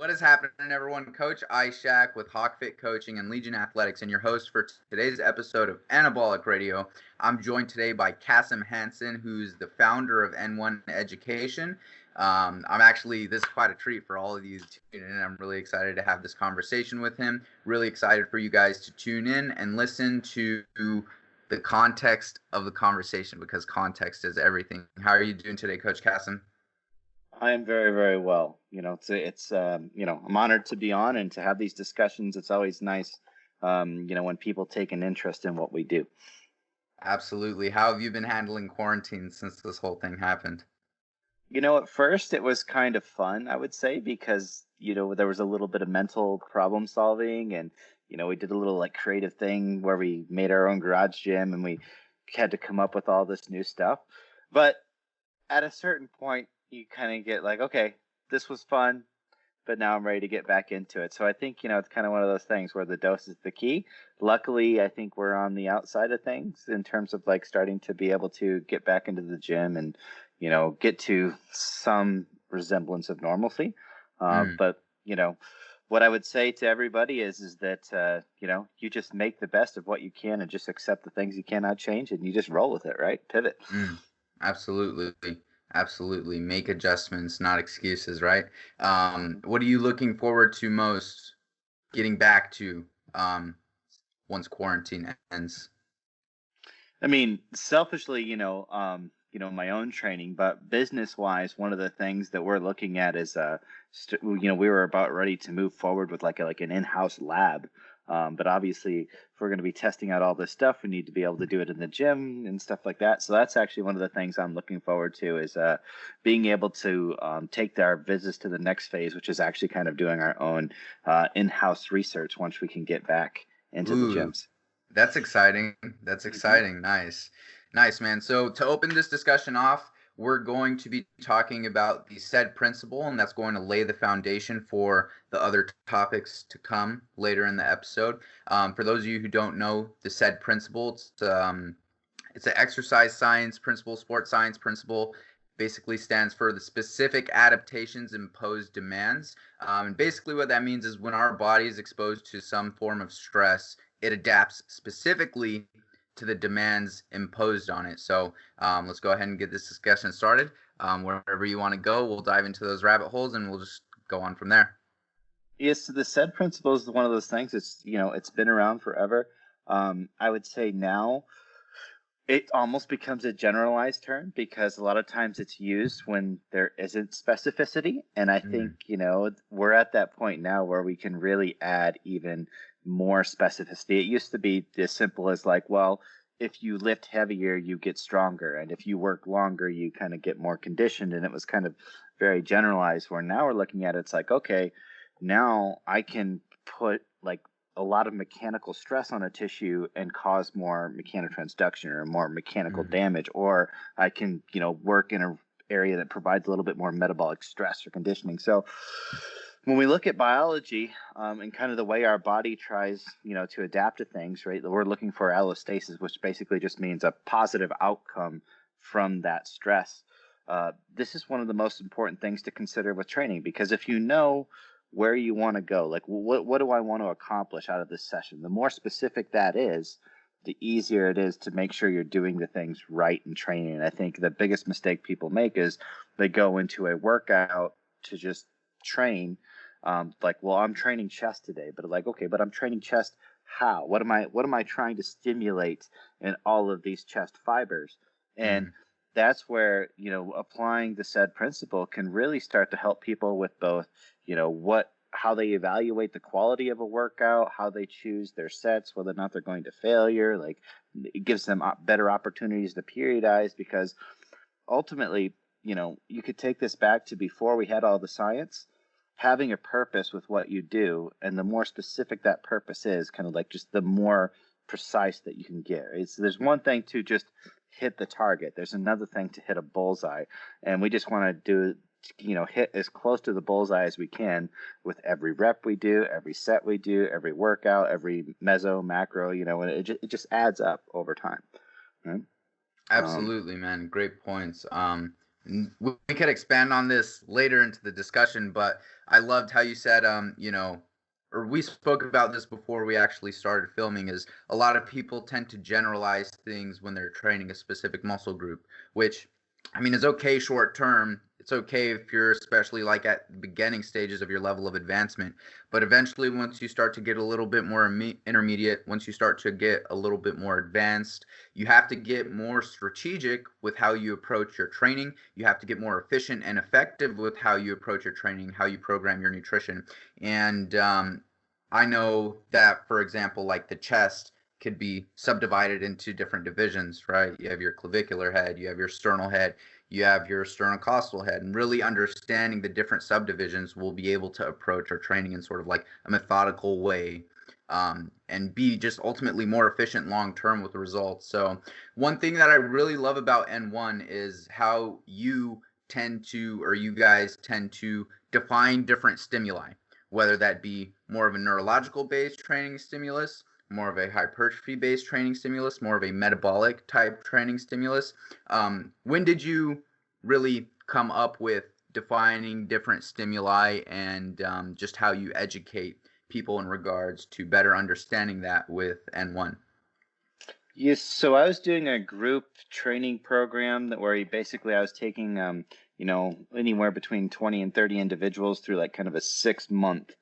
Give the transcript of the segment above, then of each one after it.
What is happening, everyone? Coach Ishak with HawkFit Coaching and Legion Athletics, and your host for today's episode of Anabolic Radio. I'm joined today by Kassem Hanson, who's the founder of N1 Education. This is quite a treat for all of you to tune in. I'm really excited to have this conversation with him. Really excited for you guys to tune in and listen to the context of the conversation, because context is everything. How are you doing today, Coach Kassem? I am very, very well. I'm honored to be on and to have these discussions. It's always nice, when people take an interest in what we do. Absolutely. How have you been handling quarantine since this whole thing happened? At first it was kind of fun, I would say, because, there was a little bit of mental problem solving and, we did a little like creative thing where we made our own garage gym and we had to come up with all this new stuff. But at a certain point, you kind of get like, okay, this was fun, but now I'm ready to get back into it. So I think, it's kind of one of those things where the dose is the key. Luckily, I think we're on the outside of things in terms of like starting to be able to get back into the gym and, get to some resemblance of normalcy. But, what I would say to everybody is that, you just make the best of what you can and just accept the things you cannot change and you just roll with it, right? Pivot. Absolutely. Absolutely. Make adjustments, not excuses, right? What are you looking forward to most getting back to once quarantine ends? I mean, selfishly, my own training, but business-wise, one of the things that we're looking at is, we were about ready to move forward with like an in-house lab. But obviously, if we're going to be testing out all this stuff, we need to be able to do it in the gym and stuff like that. So that's actually one of the things I'm looking forward to is being able to take our visits to the next phase, which is actually kind of doing our own in-house research once we can get back into the gyms. That's exciting. That's exciting. Nice. Nice, man. So to open this discussion off, we're going to be talking about the SAID principle, and that's going to lay the foundation for the other topics to come later in the episode. For those of you who don't know the SAID principle, it's an exercise science principle, sports science principle. Basically stands for the specific adaptations imposed demands. And basically what that means is when our body is exposed to some form of stress, it adapts specifically to the demands imposed on it. So let's go ahead and get this discussion started. Wherever you want to go, we'll dive into those rabbit holes and we'll just go on from there. Yes, so the SAID principle is one of those things. It's been around forever. I would say now it almost becomes a generalized term because a lot of times it's used when there isn't specificity. And I think, we're at that point now where we can really add even more specificity. It used to be as simple as like, well, if you lift heavier, you get stronger. And if you work longer, you kind of get more conditioned. And it was kind of very generalized, where now we're looking at it, it's like, okay, now I can put like a lot of mechanical stress on a tissue and cause more mechanotransduction or more mechanical damage, or I can, work in an area that provides a little bit more metabolic stress or conditioning. So when we look at biology and kind of the way our body tries, to adapt to things, right, we're looking for allostasis, which basically just means a positive outcome from that stress. This is one of the most important things to consider with training, because if you know where you want to go, like what do I want to accomplish out of this session, the more specific that is, the easier it is to make sure you're doing the things right in training. And I think the biggest mistake people make is they go into a workout to just train, like, well, I'm training chest today, but like, okay, but I'm training chest how? What am I trying to stimulate in all of these chest fibers? And that's where, applying the SAID principle can really start to help people with both, how they evaluate the quality of a workout, how they choose their sets, whether or not they're going to failure. Like, it gives them better opportunities to periodize, because ultimately, you could take this back to before we had all the science. Having a purpose with what you do, and the more specific that purpose is, kind of like just the more precise that you can get. There's one thing to just hit the target. There's another thing to hit a bullseye. And we just want to hit as close to the bullseye as we can with every rep we do, every set we do, every workout, every meso, macro, and it just adds up over time. Right? Absolutely, man. Great points. We could expand on this later into the discussion, but I loved how you said, or we spoke about this before we actually started filming, is a lot of people tend to generalize things when they're training a specific muscle group, which, I mean, is okay short term. It's okay if you're especially like at the beginning stages of your level of advancement. But eventually, once you start to get a little bit more intermediate, once you start to get a little bit more advanced, you have to get more strategic with how you approach your training. You have to get more efficient and effective with how you approach your training, how you program your nutrition. And I know that, for example, like the chest could be subdivided into different divisions, right? You have your clavicular head, you have your sternal head, you have your sternocostal head, and really understanding the different subdivisions, will be able to approach our training in sort of like a methodical way, and be just ultimately more efficient long term with the results. So one thing that I really love about N1 is how you tend to, or you guys tend to define different stimuli, whether that be more of a neurological based training stimulus, more of a hypertrophy based training stimulus, more of a metabolic type training stimulus. When did you really come up with defining different stimuli, and just how you educate people in regards to better understanding that with N1? Yes, so I was doing a group training program that where basically I was taking anywhere between 20 and 30 individuals through like kind of a 6 month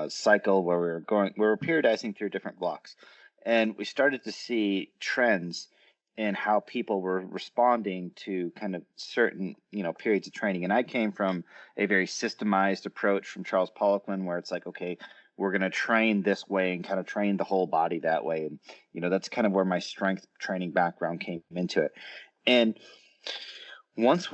cycle where we were periodizing through different blocks. And we started to see trends in how people were responding to kind of certain, periods of training. And I came from a very systemized approach from Charles Poliquin, where it's like, okay, we're going to train this way and kind of train the whole body that way. And, that's kind of where my strength training background came into it. And once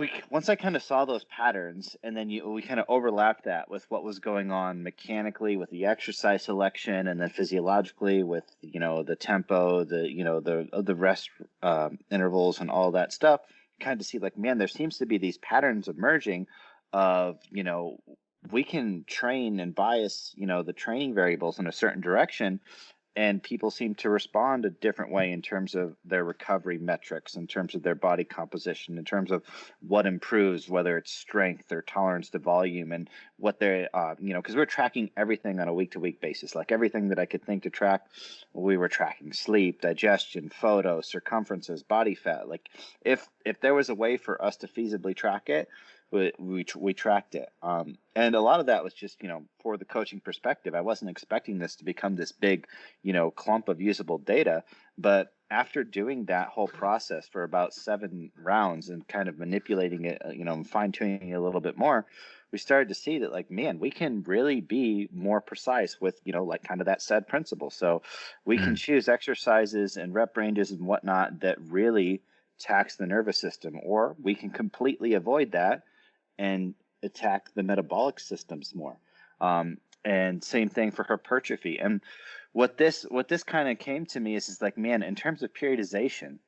I kind of saw those patterns, and then we kind of overlapped that with what was going on mechanically with the exercise selection, and then physiologically with the tempo, the rest intervals, and all that stuff. Kind of see like, man, there seems to be these patterns emerging of we can train and bias the training variables in a certain direction, and people seem to respond a different way in terms of their recovery metrics, in terms of their body composition, in terms of what improves, whether it's strength or tolerance to volume, and what they're, because we're tracking everything on a week-to-week basis. Like everything that I could think to track, we were tracking sleep, digestion, photo, circumferences, body fat. Like if there was a way for us to feasibly track it, we tracked it. And a lot of that was just, for the coaching perspective. I wasn't expecting this to become this big, clump of usable data. But after doing that whole process for about 7 rounds and kind of manipulating it, fine tuning it a little bit more, we started to see that, like, man, we can really be more precise with, like kind of that said principle. So we can choose exercises and rep ranges and whatnot that really tax the nervous system, or we can completely avoid that and attack the metabolic systems more. And same thing for hypertrophy. And what this kind of came to me is like, man, in terms of periodization,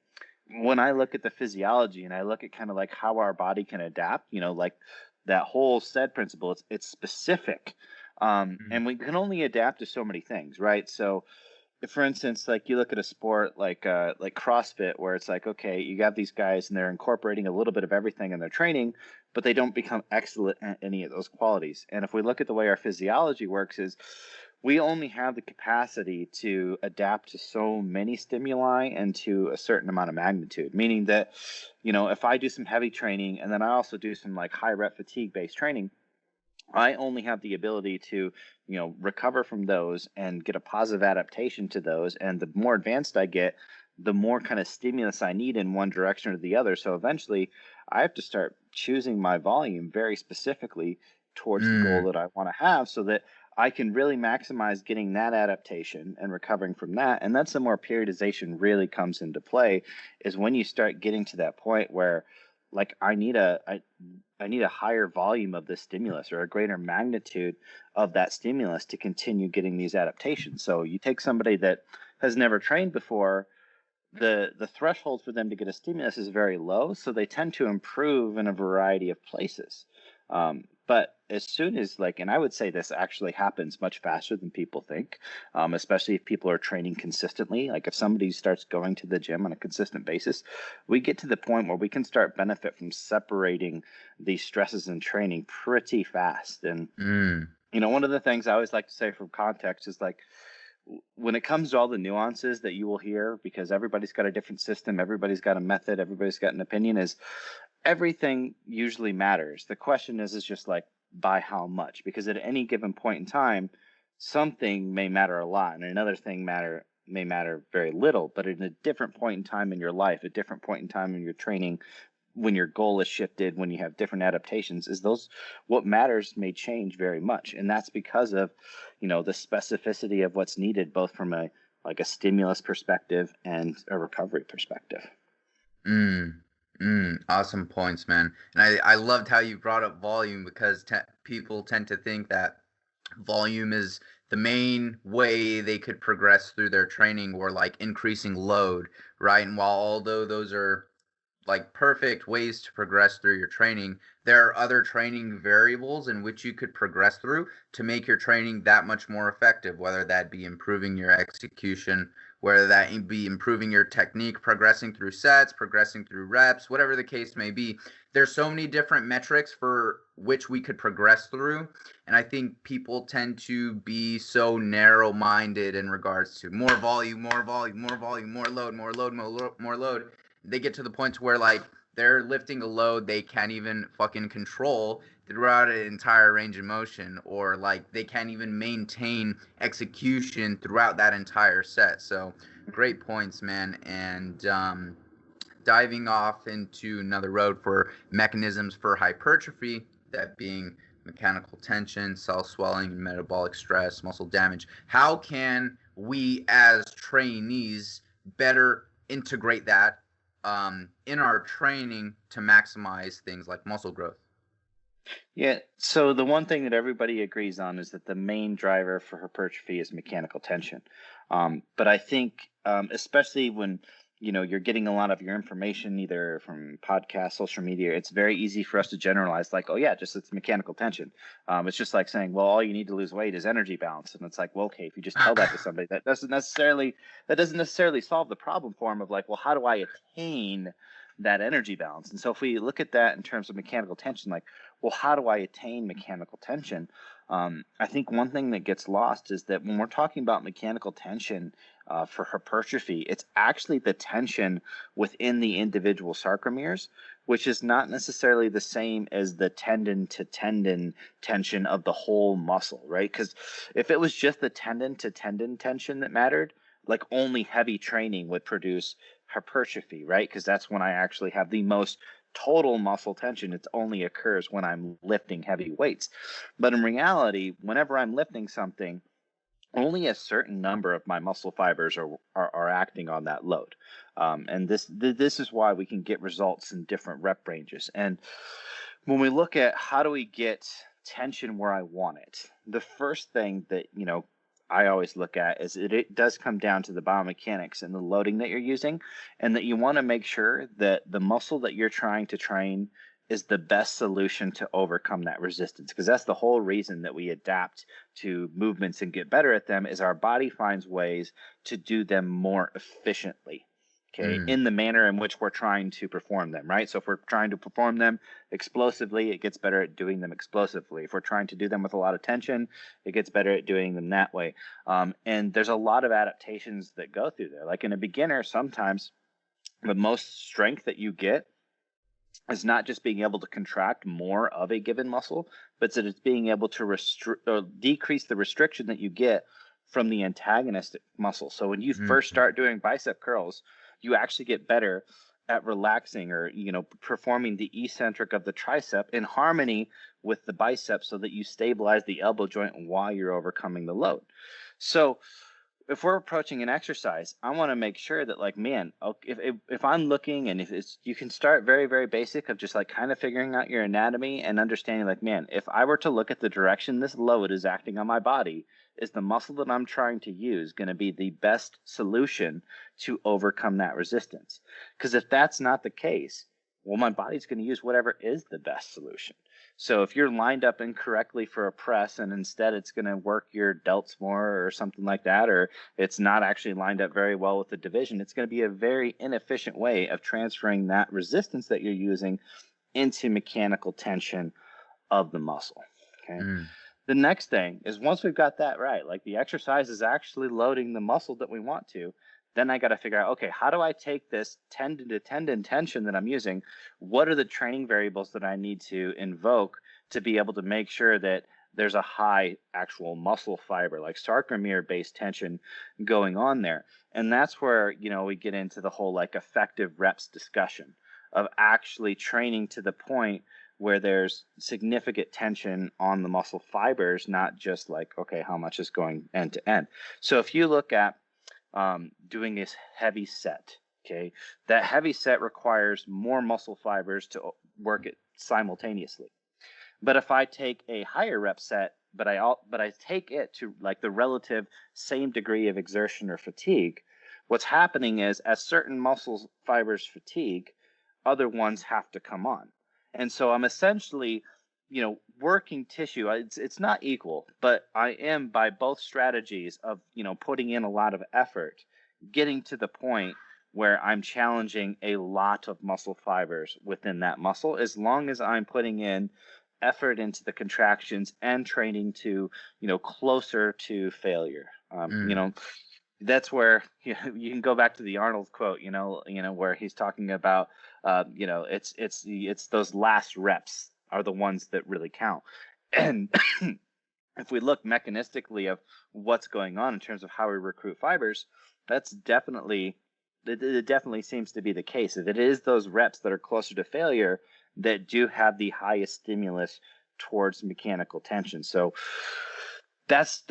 when I look at the physiology and I look at kind of like how our body can adapt, like that whole said principle, it's specific. And we can only adapt to so many things, right? So if, for instance, like you look at a sport like CrossFit, where it's like, okay, you got these guys and they're incorporating a little bit of everything in their training, but they don't become excellent at any of those qualities. And if we look at the way our physiology works, is we only have the capacity to adapt to so many stimuli and to a certain amount of magnitude, meaning that, if I do some heavy training and then I also do some like high rep fatigue based training, I only have the ability to, recover from those and get a positive adaptation to those. And the more advanced I get, the more kind of stimulus I need in one direction or the other. So eventually I have to start choosing my volume very specifically towards the goal that I want to have, so that I can really maximize getting that adaptation and recovering from that. And that's the more periodization really comes into play, is when you start getting to that point where, like, I need a higher volume of this stimulus, or a greater magnitude of that stimulus, to continue getting these adaptations. So you take somebody that has never trained before, the threshold for them to get a stimulus is very low, so they tend to improve in a variety of places. But as soon as and I would say this actually happens much faster than people think, especially if people are training consistently. Like if somebody starts going to the gym on a consistent basis, we get to the point where we can start benefit from separating these stresses in training pretty fast. And, one of the things I always like to say from context is when it comes to all the nuances that you will hear, because everybody's got a different system, everybody's got a method, everybody's got an opinion, is everything usually matters. The question is just by how much? Because at any given point in time, something may matter a lot and another thing may matter very little. But at a different point in time in your life, a different point in time in your training, when your goal is shifted, when you have different adaptations, what matters may change very much. And that's because of, the specificity of what's needed, both from a stimulus perspective and a recovery perspective. Awesome points, man. And I loved how you brought up volume, because people tend to think that volume is the main way they could progress through their training, or increasing load, right? And while although those are perfect ways to progress through your training, there are other training variables in which you could progress through to make your training that much more effective, whether that be improving your execution, whether that be improving your technique, progressing through sets, progressing through reps, whatever the case may be. There's so many different metrics for which we could progress through. And I think people tend to be so narrow-minded in regards to more volume, more volume, more volume, more load, more load, more load. They get to the point where they're lifting a load they can't even fucking control throughout an entire range of motion, or they can't even maintain execution throughout that entire set. So great points, man. And diving off into another road for mechanisms for hypertrophy, that being mechanical tension, cell swelling, and metabolic stress, muscle damage. How can we as trainees better integrate that in our training to maximize things like muscle growth? Yeah, so the one thing that everybody agrees on is that the main driver for hypertrophy is mechanical tension. But I think, especially when you're getting a lot of your information either from podcasts, social media, it's very easy for us to generalize oh yeah, it's mechanical tension. It's just like saying, well, all you need to lose weight is energy balance. And it's well, okay, if you just tell that to somebody, that doesn't necessarily solve the problem for them of well, how do I attain that energy balance? And so if we look at that in terms of mechanical tension, well, how do I attain mechanical tension? I think one thing that gets lost is that when we're talking about mechanical tension for hypertrophy, it's actually the tension within the individual sarcomeres, which is not necessarily the same as the tendon to tendon tension of the whole muscle, right? Because if it was just the tendon to tendon tension that mattered, only heavy training would produce hypertrophy, right? Because that's when I actually have the most total muscle tension. It only occurs when I'm lifting heavy weights. But in reality, whenever I'm lifting something, only a certain number of my muscle fibers are acting on that load. And this is why we can get results in different rep ranges. And when we look at how do we get tension where I want it, the first thing that, I always look at is it does come down to the biomechanics and the loading that you're using, and that you want to make sure that the muscle that you're trying to train is the best solution to overcome that resistance. Because that's the whole reason that we adapt to movements and get better at them, is our body finds ways to do them more efficiently. Okay, in the manner in which we're trying to perform them, right? So if we're trying to perform them explosively, it gets better at doing them explosively. If we're trying to do them with a lot of tension, it gets better at doing them that way. And there's a lot of adaptations that go through there. Like in a beginner, sometimes the most strength that you get is not just being able to contract more of a given muscle, but that it's being able to decrease the restriction that you get from the antagonistic muscle. So when you first start doing bicep curls, you actually get better at relaxing or, performing the eccentric of the tricep in harmony with the bicep, so that you stabilize the elbow joint while you're overcoming the load. So if we're approaching an exercise, I want to make sure that if I'm looking, and you can start very, very basic of just kind of figuring out your anatomy and understanding if I were to look at the direction this load is acting on my body, is the muscle that I'm trying to use going to be the best solution to overcome that resistance? Because if that's not the case, well, my body's going to use whatever is the best solution. So if you're lined up incorrectly for a press and instead it's going to work your delts more or something like that, or it's not actually lined up very well with the division, it's going to be a very inefficient way of transferring that resistance that you're using into mechanical tension of the muscle. Okay. The next thing is, once we've got that right, like the exercise is actually loading the muscle that we want to, then I got to figure out, okay, how do I take this tendon to tendon tension that I'm using? What are the training variables that I need to invoke to be able to make sure that there's a high actual muscle fiber, like sarcomere based tension going on there? And that's where, we get into the whole like effective reps discussion of actually training to the point where there's significant tension on the muscle fibers, not just like, okay, how much is going end to end. So if you look at doing this heavy set, okay, that heavy set requires more muscle fibers to work it simultaneously. But if I take a higher rep set, but I take it to like the relative same degree of exertion or fatigue, what's happening is as certain muscle fibers fatigue, other ones have to come on. And so I'm essentially, working tissue. It's not equal, but I am, by both strategies of, putting in a lot of effort, getting to the point where I'm challenging a lot of muscle fibers within that muscle, as long as I'm putting in effort into the contractions and training to, closer to failure. That's where you can go back to the Arnold quote, where he's talking about, it's those last reps are the ones that really count. And if we look mechanistically of what's going on in terms of how we recruit fibers, it definitely seems to be the case. If it is those reps that are closer to failure that do have the highest stimulus towards mechanical tension. So that's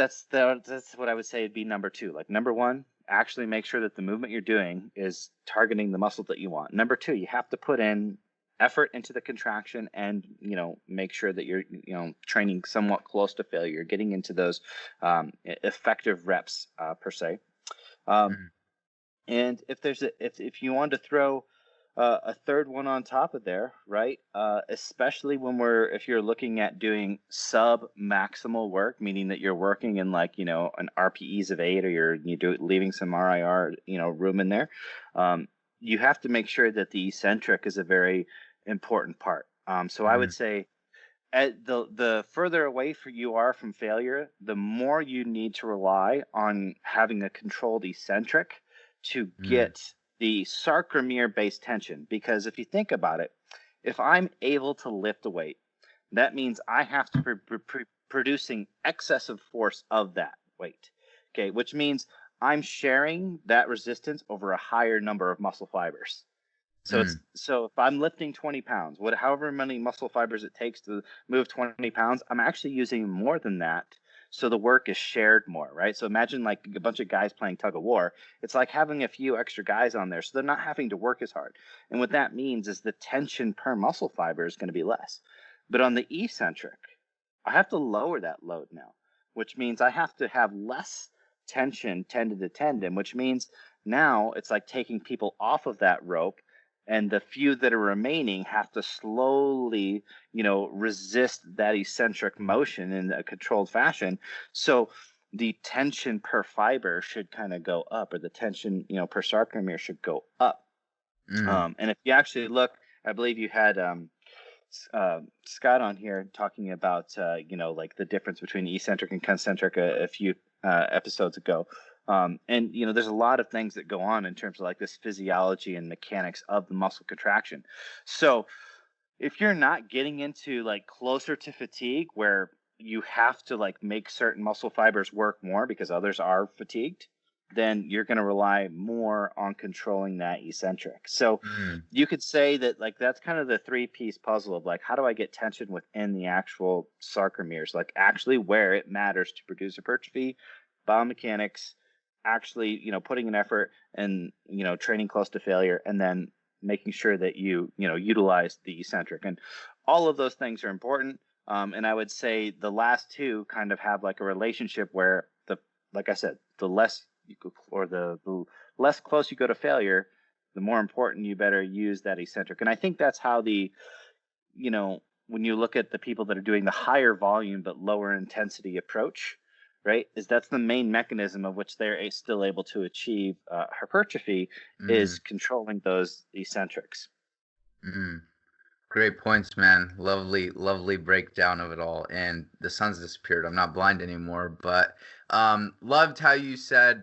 what I would say would be number two. Like number one, actually make sure that the movement you're doing is targeting the muscle that you want. Number two, you have to put in effort into the contraction and, make sure that you're, training somewhat close to failure, getting into those effective reps per se. And if you want to throw a third one on top of there, right? Especially if you're looking at doing sub maximal work, meaning that you're working in like, an RPEs of 8, or leaving some RIR, room in there. You have to make sure that the eccentric is a very important part. So I would say the further away you are from failure, the more you need to rely on having a controlled eccentric to get the sarcomere based tension. Because if you think about it, if I'm able to lift a weight, that means I have to be producing excessive force of that weight. Okay, which means I'm sharing that resistance over a higher number of muscle fibers. So so if I'm lifting 20 pounds, however many muscle fibers it takes to move 20 pounds, I'm actually using more than that. So the work is shared more, right? So imagine like a bunch of guys playing tug of war. It's like having a few extra guys on there, so they're not having to work as hard. And what that means is the tension per muscle fiber is going to be less. But on the eccentric, I have to lower that load now, which means I have to have less tension tendon to tendon, which means now it's like taking people off of that rope, and the few that are remaining have to slowly, resist that eccentric motion in a controlled fashion. So the tension per fiber should kind of go up, or the tension, per sarcomere should go up. And if you actually look, I believe you had Scott on here talking about, like the difference between eccentric and concentric a few episodes ago. And, there's a lot of things that go on in terms of like this physiology and mechanics of the muscle contraction. So if you're not getting into like closer to fatigue, where you have to like make certain muscle fibers work more because others are fatigued, then you're going to rely more on controlling that eccentric. So you could say that like that's kind of the 3-piece puzzle of like, how do I get tension within the actual sarcomeres, like actually where it matters to produce hypertrophy, biomechanics, actually, putting an effort and, training close to failure, and then making sure that you utilize the eccentric. And all of those things are important. And I would say the last two kind of have like a relationship where like I said, the less you go, or the less close you go to failure, the more important you better use that eccentric. And I think that's how the when you look at the people that are doing the higher volume but lower intensity approach, right, is that's the main mechanism of which they're still able to achieve hypertrophy, is Mm, controlling those eccentrics. mm. Great points, man. Lovely, lovely breakdown of it all. And the sun's disappeared. I'm not blind anymore, but loved how you said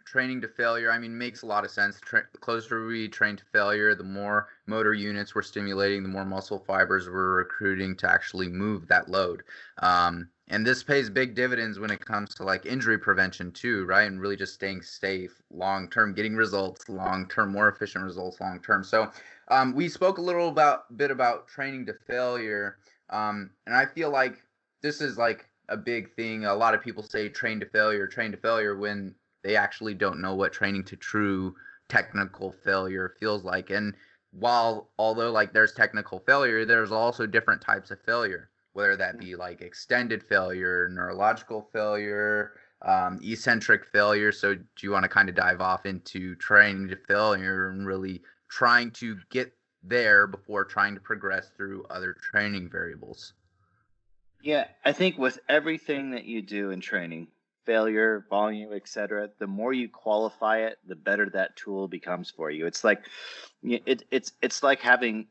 training to failure. I mean, makes a lot of sense. The closer we train to failure, the more motor units we're stimulating, the more muscle fibers we're recruiting to actually move that load. And this pays big dividends when it comes to like injury prevention too, right? And really just staying safe long term, getting results long term, more efficient results long term. So we spoke a little bit about training to failure, and I feel like this is like a big thing. A lot of people say train to failure when they actually don't know what training to true technical failure feels like. And although like there's technical failure, there's also different types of failure, whether that be like extended failure, neurological failure, eccentric failure. So do you want to kind of dive off into training to failure and really trying to get there before trying to progress through other training variables? Yeah, I think with everything that you do in training, failure, volume, etc., the more you qualify it, the better that tool becomes for you. It's like it's like having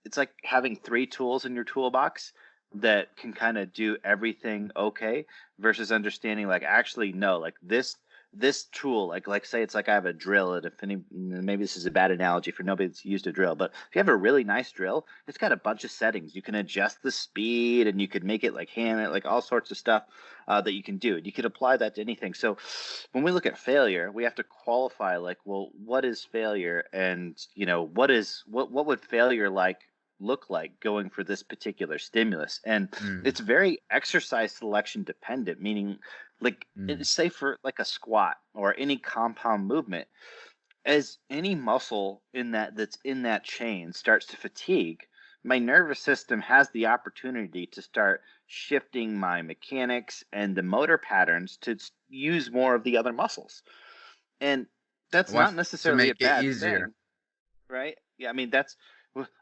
it's like having three tools in your toolbox that can kind of do everything okay, versus understanding like, actually no, like this tool, like say it's like I have a drill, and if any, maybe this is a bad analogy for nobody that's used a drill, but if you have a really nice drill, it's got a bunch of settings. You can adjust the speed, and you could make it like hand it, like all sorts of stuff that you can do. You could apply that to anything. So when we look at failure, we have to qualify like, well, what is failure, and what would failure look like going for this particular stimulus. And Mm, it's very exercise selection dependent, meaning like mm, say for like a squat or any compound movement, as any muscle that's in that chain starts to fatigue, my nervous system has the opportunity to start shifting my mechanics and the motor patterns to use more of the other muscles. And it that's not wants to necessarily a make it bad easier. thing, right? Yeah, I mean,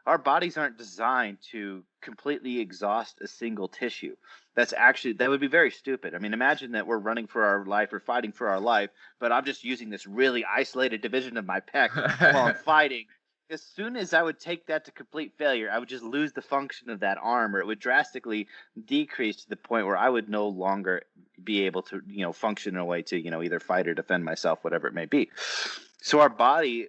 our bodies aren't designed to completely exhaust a single tissue. That would be very stupid. I mean, imagine that we're running for our life or fighting for our life, but I'm just using this really isolated division of my pec while I'm fighting. As soon as I would take that to complete failure, I would just lose the function of that arm, or it would drastically decrease to the point where I would no longer be able to, function in a way to, either fight or defend myself, whatever it may be. So our body,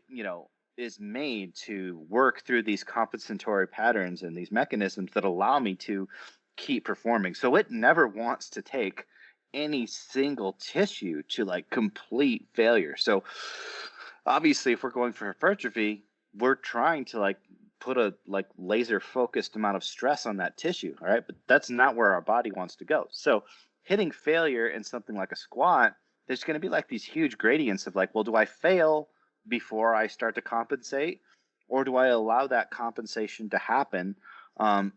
is made to work through these compensatory patterns and these mechanisms that allow me to keep performing. So it never wants to take any single tissue to like complete failure. So obviously, if we're going for hypertrophy, we're trying to like put a like laser focused amount of stress on that tissue. All right. But that's not where our body wants to go. So hitting failure in something like a squat, there's going to be like these huge gradients of like, well, do I fail before I start to compensate? Or do I allow that compensation to happen?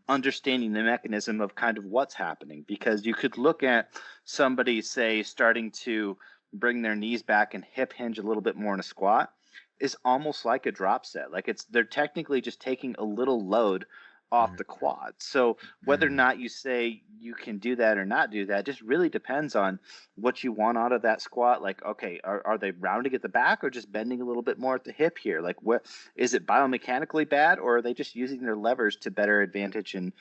Understanding the mechanism of kind of what's happening, because you could look at somebody, say, starting to bring their knees back and hip hinge a little bit more in a squat, is almost like a drop set. Like they're technically just taking a little load off Mm, the quad. So whether or mm. not you say you can do that or not do that just really depends on what you want out of that squat. Like, okay, are they rounding at the back or just bending a little bit more at the hip here? Like, what is it, biomechanically bad, or are they just using their levers to better advantage and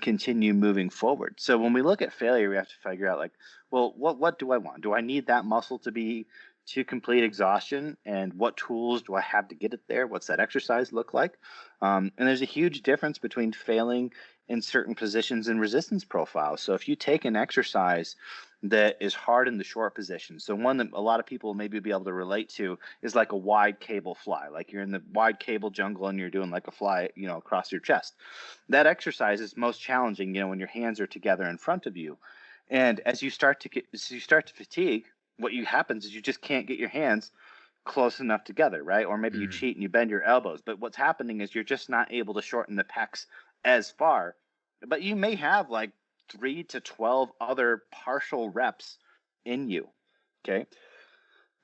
continue moving forward? So when we look at failure, we have to figure out like, well, what do I want? Do I need that muscle to complete exhaustion, and what tools do I have to get it there? What's that exercise look like? And there's a huge difference between failing in certain positions and resistance profiles. So if you take an exercise that is hard in the short position, so one that a lot of people maybe be able to relate to is like a wide cable fly. Like you're in the wide cable jungle and you're doing like a fly, across your chest. That exercise is most challenging, when your hands are together in front of you. And as you start to fatigue, what happens is you just can't get your hands close enough together, right? Or maybe you Mm, cheat and you bend your elbows. But what's happening is you're just not able to shorten the pecs as far. But you may have like 3 to 12 other partial reps in you. Okay.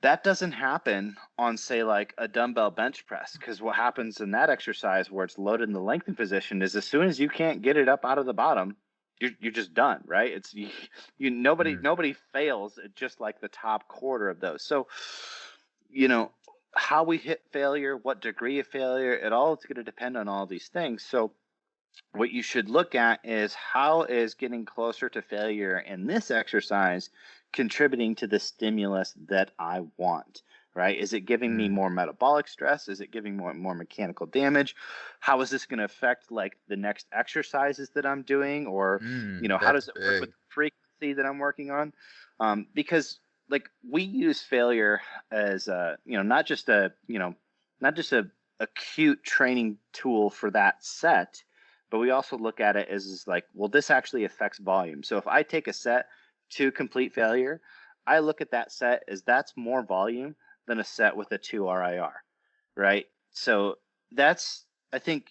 That doesn't happen on, say, like a dumbbell bench press, because what happens in that exercise where it's loaded in the lengthened position is as soon as you can't get it up out of the bottom, you're just done, right? It's Mm. nobody fails at just like the top quarter of those. So, you know, how we hit failure, what degree of failure, it all is going to depend on all these things. So what you should look at is how is getting closer to failure in this exercise contributing to the stimulus that I want, right? Is it giving me Mm. more metabolic stress? Is it giving more mechanical damage? How is this going to affect like the next exercises that I'm doing? Or, how That's does it work with big. the frequency that I'm working on? Because like we use failure as not just a acute training tool for that set, but we also look at it as is like, well, this actually affects volume. So if I take a set to complete failure, I look at that set as that's more volume than a set with a 2 RIR, right? So that's, I think,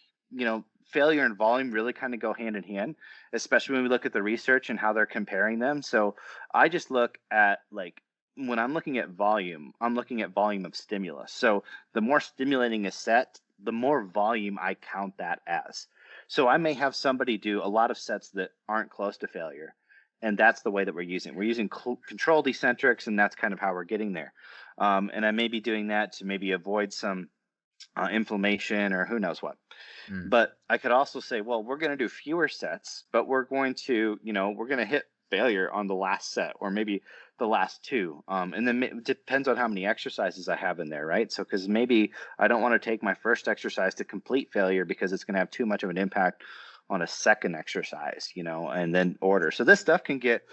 failure and volume really kind of go hand in hand, especially when we look at the research and how they're comparing them. So I just look at like, when I'm looking at volume, I'm looking at volume of stimulus. So the more stimulating a set, the more volume I count that as. So I may have somebody do a lot of sets that aren't close to failure. And that's the way that we're using. We're using controlled eccentrics, and that's kind of how we're getting there. And I may be doing that to maybe avoid some inflammation or who knows what. Mm. But I could also say, well, we're going to do fewer sets, but we're going to, we're going to hit failure on the last set or maybe the last two. And then it depends on how many exercises I have in there, right? So, because maybe I don't want to take my first exercise to complete failure because it's going to have too much of an impact on a second exercise, and then order. So this stuff can get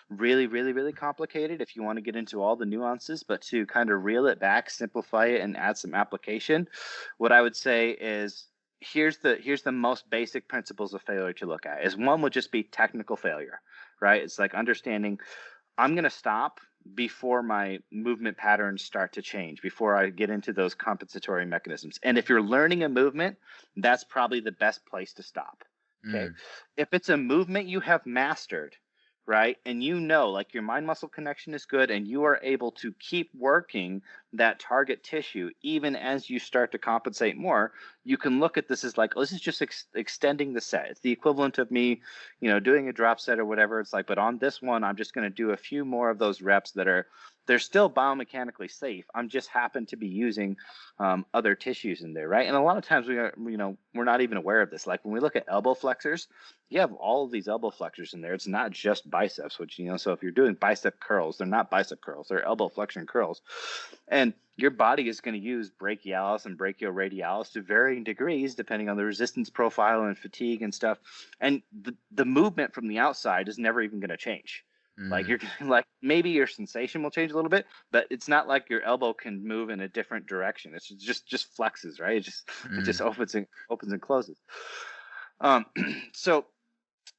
really, really, really complicated if you want to get into all the nuances, but to kind of reel it back, simplify it, and add some application, what I would say is here's the most basic principles of failure to look at. Is one would just be technical failure, right? It's like understanding I'm going to stop before my movement patterns start to change, before I get into those compensatory mechanisms. And if you're learning a movement, that's probably the best place to stop. Okay. Mm. If it's a movement you have mastered, right, and like your mind muscle connection is good and you are able to keep working that target tissue even as you start to compensate more, you can look at this as like, oh, this is just extending the set. It's the equivalent of me, doing a drop set or whatever. It's like, but on this one, I'm just going to do a few more of those reps they're still biomechanically safe. I'm just happen to be using other tissues in there, right? And a lot of times we're not even aware of this. Like when we look at elbow flexors, you have all of these elbow flexors in there. It's not just biceps, which, so if you're doing bicep curls, they're not bicep curls, they're elbow flexion curls. And your body is going to use brachialis and brachioradialis to varying degrees, depending on the resistance profile and fatigue and stuff. And the movement from the outside is never even going to change. Like Mm. you're like maybe your sensation will change a little bit, but it's not like your elbow can move in a different direction. It's just flexes, right? It just Mm. opens and closes. Um, so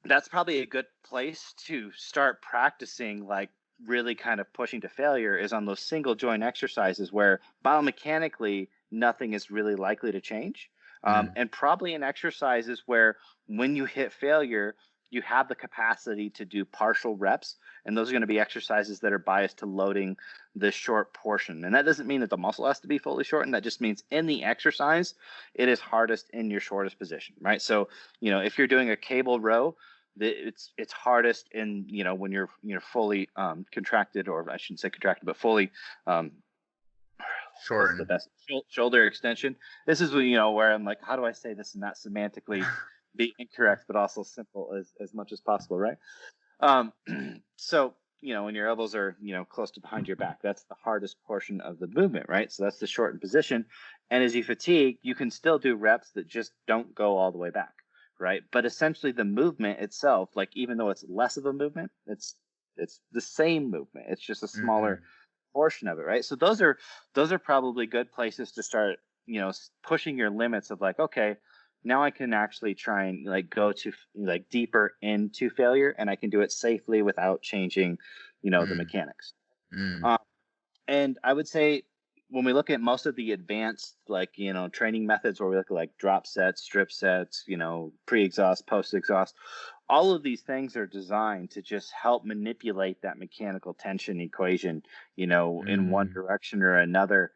that's probably a good place to start practicing, like really kind of pushing to failure, is on those single joint exercises where biomechanically nothing is really likely to change. Mm. And probably in exercises where when you hit failure, you have the capacity to do partial reps. And those are going to be exercises that are biased to loading the short portion. And that doesn't mean that the muscle has to be fully shortened. That just means in the exercise, it is hardest in your shortest position, right? So, if you're doing a cable row, it's hardest in when you're fully contracted, or I shouldn't say contracted, but fully what's the Shorten. best shoulder extension. This is where I'm like, how do I say this and not semantically be incorrect but also simple as much as possible, right? So when your elbows are close to behind your back, that's the hardest portion of the movement, right? So that's the shortened position. And as you fatigue, you can still do reps that just don't go all the way back, right? But essentially the movement itself, like even though it's less of a movement, it's the same movement. It's just a smaller Mm. portion of it, right? So those are probably good places to start, pushing your limits of like, okay, now I can actually try and like go to like deeper into failure, and I can do it safely without changing, the Mm. mechanics. Mm. Um, and I would say when we look at most of the advanced, like, training methods where we look at like drop sets, strip sets, pre-exhaust, post-exhaust, all of these things are designed to just help manipulate that mechanical tension equation, in one Mm, direction or another.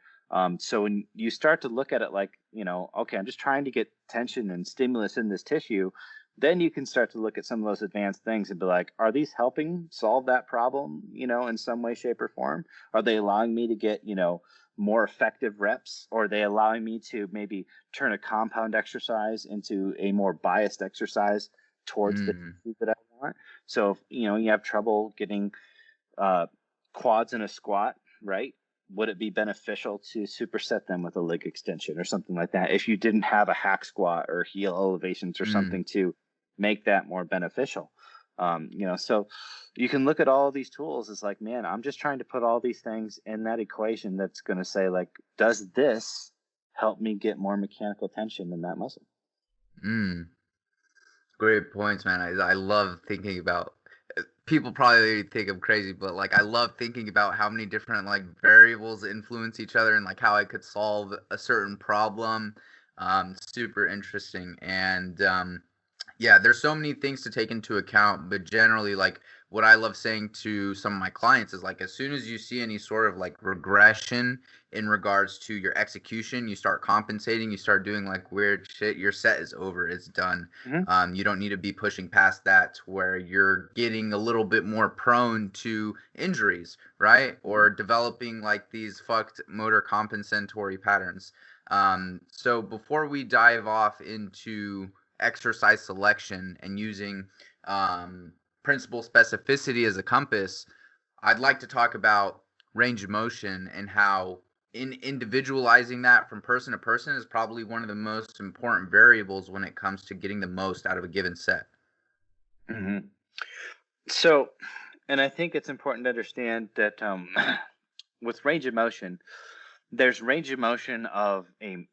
So when you start to look at it like, okay, I'm just trying to get tension and stimulus in this tissue, then you can start to look at some of those advanced things and be like, are these helping solve that problem, in some way, shape, or form? Are they allowing me to get, more effective reps? Or are they allowing me to maybe turn a compound exercise into a more biased exercise towards the mm. tissue that I want? So if, you have trouble getting uh, quads in a squat, right? Would it be beneficial to superset them with a leg extension or something like that if you didn't have a hack squat or heel elevations or Mm. something to make that more beneficial? So you can look at all of these tools as like, man, I'm just trying to put all these things in that equation that's going to say, like, does this help me get more mechanical tension in that muscle? Mm. Great points, man. I love thinking about people probably think I'm crazy, but like I love thinking about how many different like variables influence each other and like how I could solve a certain problem. Super interesting. And yeah, there's so many things to take into account, but generally, like what I love saying to some of my clients is like as soon as you see any sort of like regression in regards to your execution, you start compensating, you start doing like weird shit, your set is over, it's done. Hmm. You don't need to be pushing past that to where you're getting a little bit more prone to injuries, right? Or developing like these fucked motor compensatory patterns. So before we dive off into exercise selection and using um, principal specificity as a compass, I'd like to talk about range of motion and how in individualizing that from person to person is probably one of the most important variables when it comes to getting the most out of a given set. Hmm. So, and I think it's important to understand that with range of motion, there's range of motion of an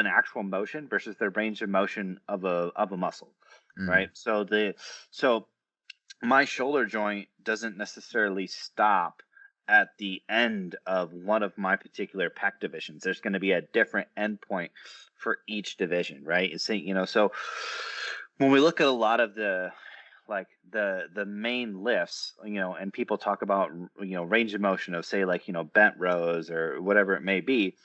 actual motion versus the range of motion of a muscle, right? Mm, So my shoulder joint doesn't necessarily stop at the end of one of my particular pec divisions. There's going to be a different endpoint for each division, right? So when we look at a lot of the main lifts, and people talk about, range of motion of, say, like, bent rows or whatever it may be,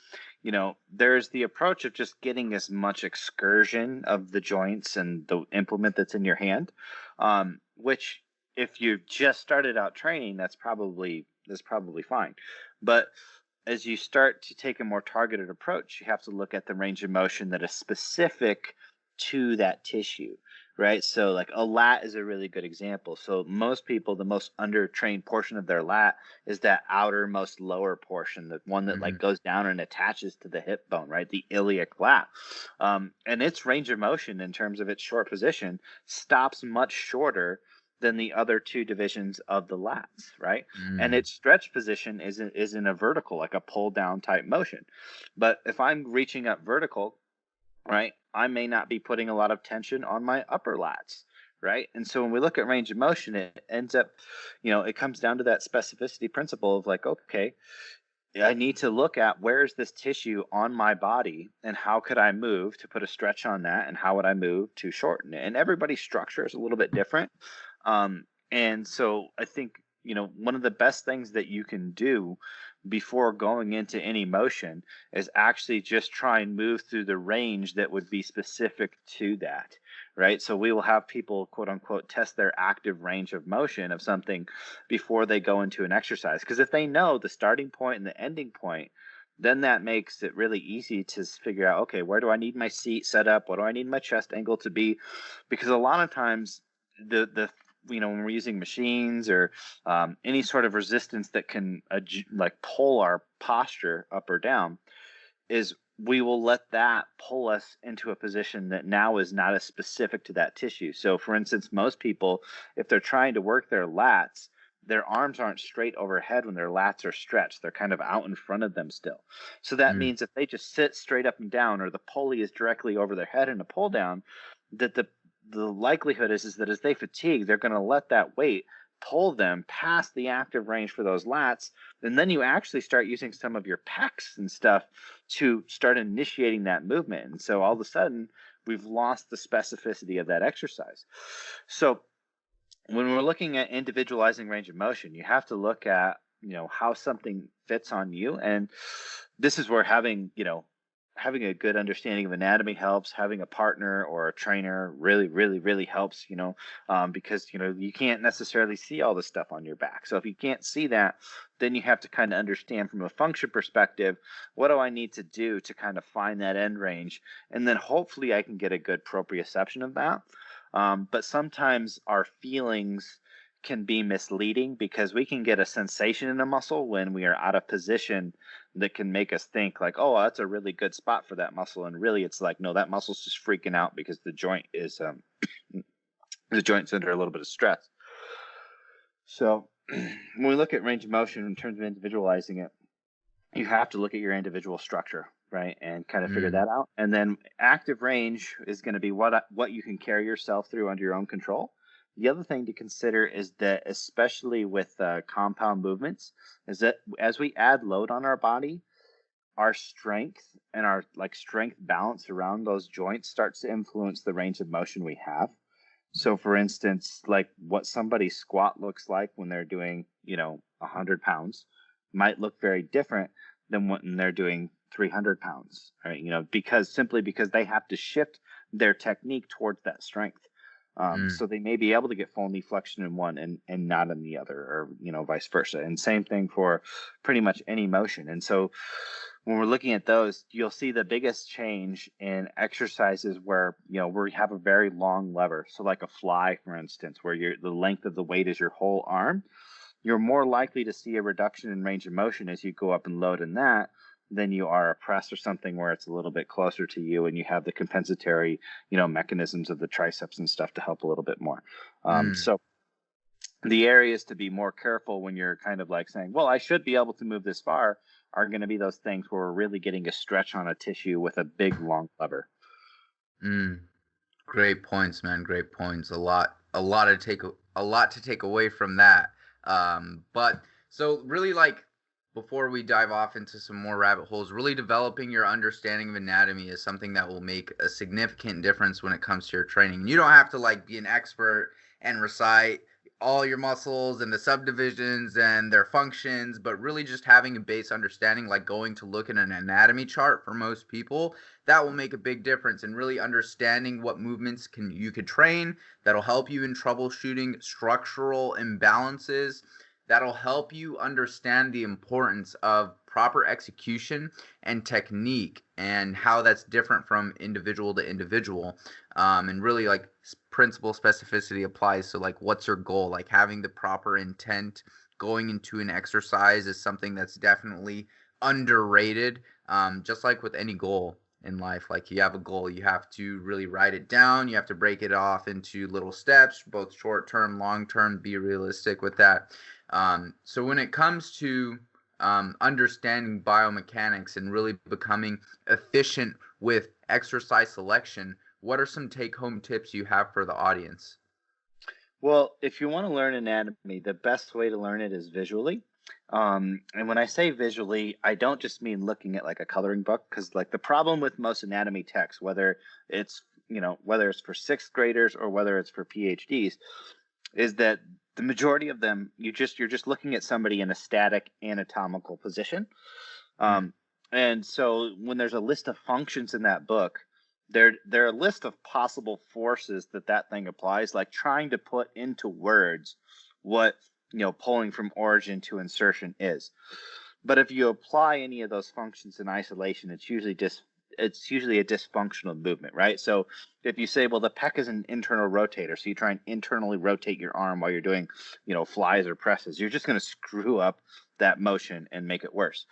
there's the approach of just getting as much excursion of the joints and the implement that's in your hand, which if you've just started out training, that's probably fine. But as you start to take a more targeted approach, you have to look at the range of motion that is specific to that tissue, right? So, like, a lat is a really good example. So, most people, the most undertrained portion of their lat is that outermost lower portion, the one that like mm, goes down and attaches to the hip bone, right? The iliac lat. And its range of motion in terms of its short position stops much shorter than the other two divisions of the lats, right? And mm, its stretch position is in a vertical, like a pull down type motion. But if I'm reaching up vertical, right, I may not be putting a lot of tension on my upper lats, right? And so when we look at range of motion, it ends up, it comes down to that specificity principle of like, okay, I need to look at where is this tissue on my body and how could I move to put a stretch on that and how would I move to shorten it? And everybody's structure is a little bit different. And so I think, one of the best things that you can do before going into any motion is actually just try and move through the range that would be specific to that, right? So we will have people, quote unquote, test their active range of motion of something before they go into an exercise. Because if they know the starting point and the ending point, then that makes it really easy to figure out, okay, where do I need my seat set up? What do I need my chest angle to be? Because a lot of times the when we're using machines or any sort of resistance that can like pull our posture up or down, is we will let that pull us into a position that now is not as specific to that tissue. So for instance, most people, if they're trying to work their lats, their arms aren't straight overhead when their lats are stretched. They're kind of out in front of them still. So that mm, means if they just sit straight up and down, or the pulley is directly over their head in a pull down, that the likelihood is that as they fatigue, they're going to let that weight pull them past the active range for those lats. And then you actually start using some of your pecs and stuff to start initiating that movement. And so all of a sudden, we've lost the specificity of that exercise. So when we're looking at individualizing range of motion, you have to look at, how something fits on you. And this is where having a good understanding of anatomy helps. Having a partner or a trainer really, really, really helps, because, you can't necessarily see all the stuff on your back. So if you can't see that, then you have to kind of understand from a function perspective, what do I need to do to kind of find that end range? And then hopefully I can get a good proprioception of that. But sometimes our feelings can be misleading because we can get a sensation in a muscle when we are out of position that can make us think like, oh, that's a really good spot for that muscle. And really it's like, no, that muscle's just freaking out because the joint is, the joint's under a little bit of stress. So when we look at range of motion in terms of individualizing it, you have to look at your individual structure, right? And kind of figure that out. And then active range is going to be what you can carry yourself through under your own control. The other thing to consider is that, especially with compound movements, is that as we add load on our body, our strength and our strength balance around those joints starts to influence the range of motion we have. So for instance, like what somebody's squat looks like when they're doing, 100 pounds might look very different than when they're doing 300 pounds, right? Because they have to shift their technique towards that strength. So they may be able to get full knee flexion in one and not in the other, or, vice versa. And same thing for pretty much any motion. And so when we're looking at those, you'll see the biggest change in exercises where, where we have a very long lever. So like a fly, for instance, where the length of the weight is your whole arm, you're more likely to see a reduction in range of motion as you go up and load in that than you are a press or something where it's a little bit closer to you and you have the compensatory, mechanisms of the triceps and stuff to help a little bit more. So the areas to be more careful when you're kind of like saying, well, I should be able to move this far, are going to be those things where we're really getting a stretch on a tissue with a big long lever. Great points, man. Great points. A lot to take away from that. But so really, like, before we dive off into some more rabbit holes, really developing your understanding of anatomy is something that will make a significant difference when it comes to your training. You don't have to be an expert and recite all your muscles and the subdivisions and their functions, but really just having a base understanding, like going to look at an anatomy chart for most people, that will make a big difference in really understanding what movements you could train that'll help you in troubleshooting structural imbalances. That'll help you understand the importance of proper execution and technique and how that's different from individual to individual. And really principle specificity applies. So what's your goal? Having the proper intent going into an exercise is something that's definitely underrated. Just like with any goal in life, you have a goal, you have to really write it down. You have to break it off into little steps, both short term, long term, be realistic with that. So when it comes to understanding biomechanics and really becoming efficient with exercise selection, what are some take-home tips you have for the audience? Well, if you want to learn anatomy, the best way to learn it is visually. And when I say visually, I don't just mean looking at a coloring book, because the problem with most anatomy texts, whether it's for sixth graders or whether it's for PhDs, is that the majority of them, you're just looking at somebody in a static anatomical position. And so when there's a list of functions in that book, they're a list of possible forces that thing applies, like trying to put into words what, pulling from origin to insertion is. But if you apply any of those functions in isolation, it's usually a dysfunctional movement, right? So if you say, well, the pec is an internal rotator, so you try and internally rotate your arm while you're doing, flies or presses, you're just going to screw up that motion and make it worse.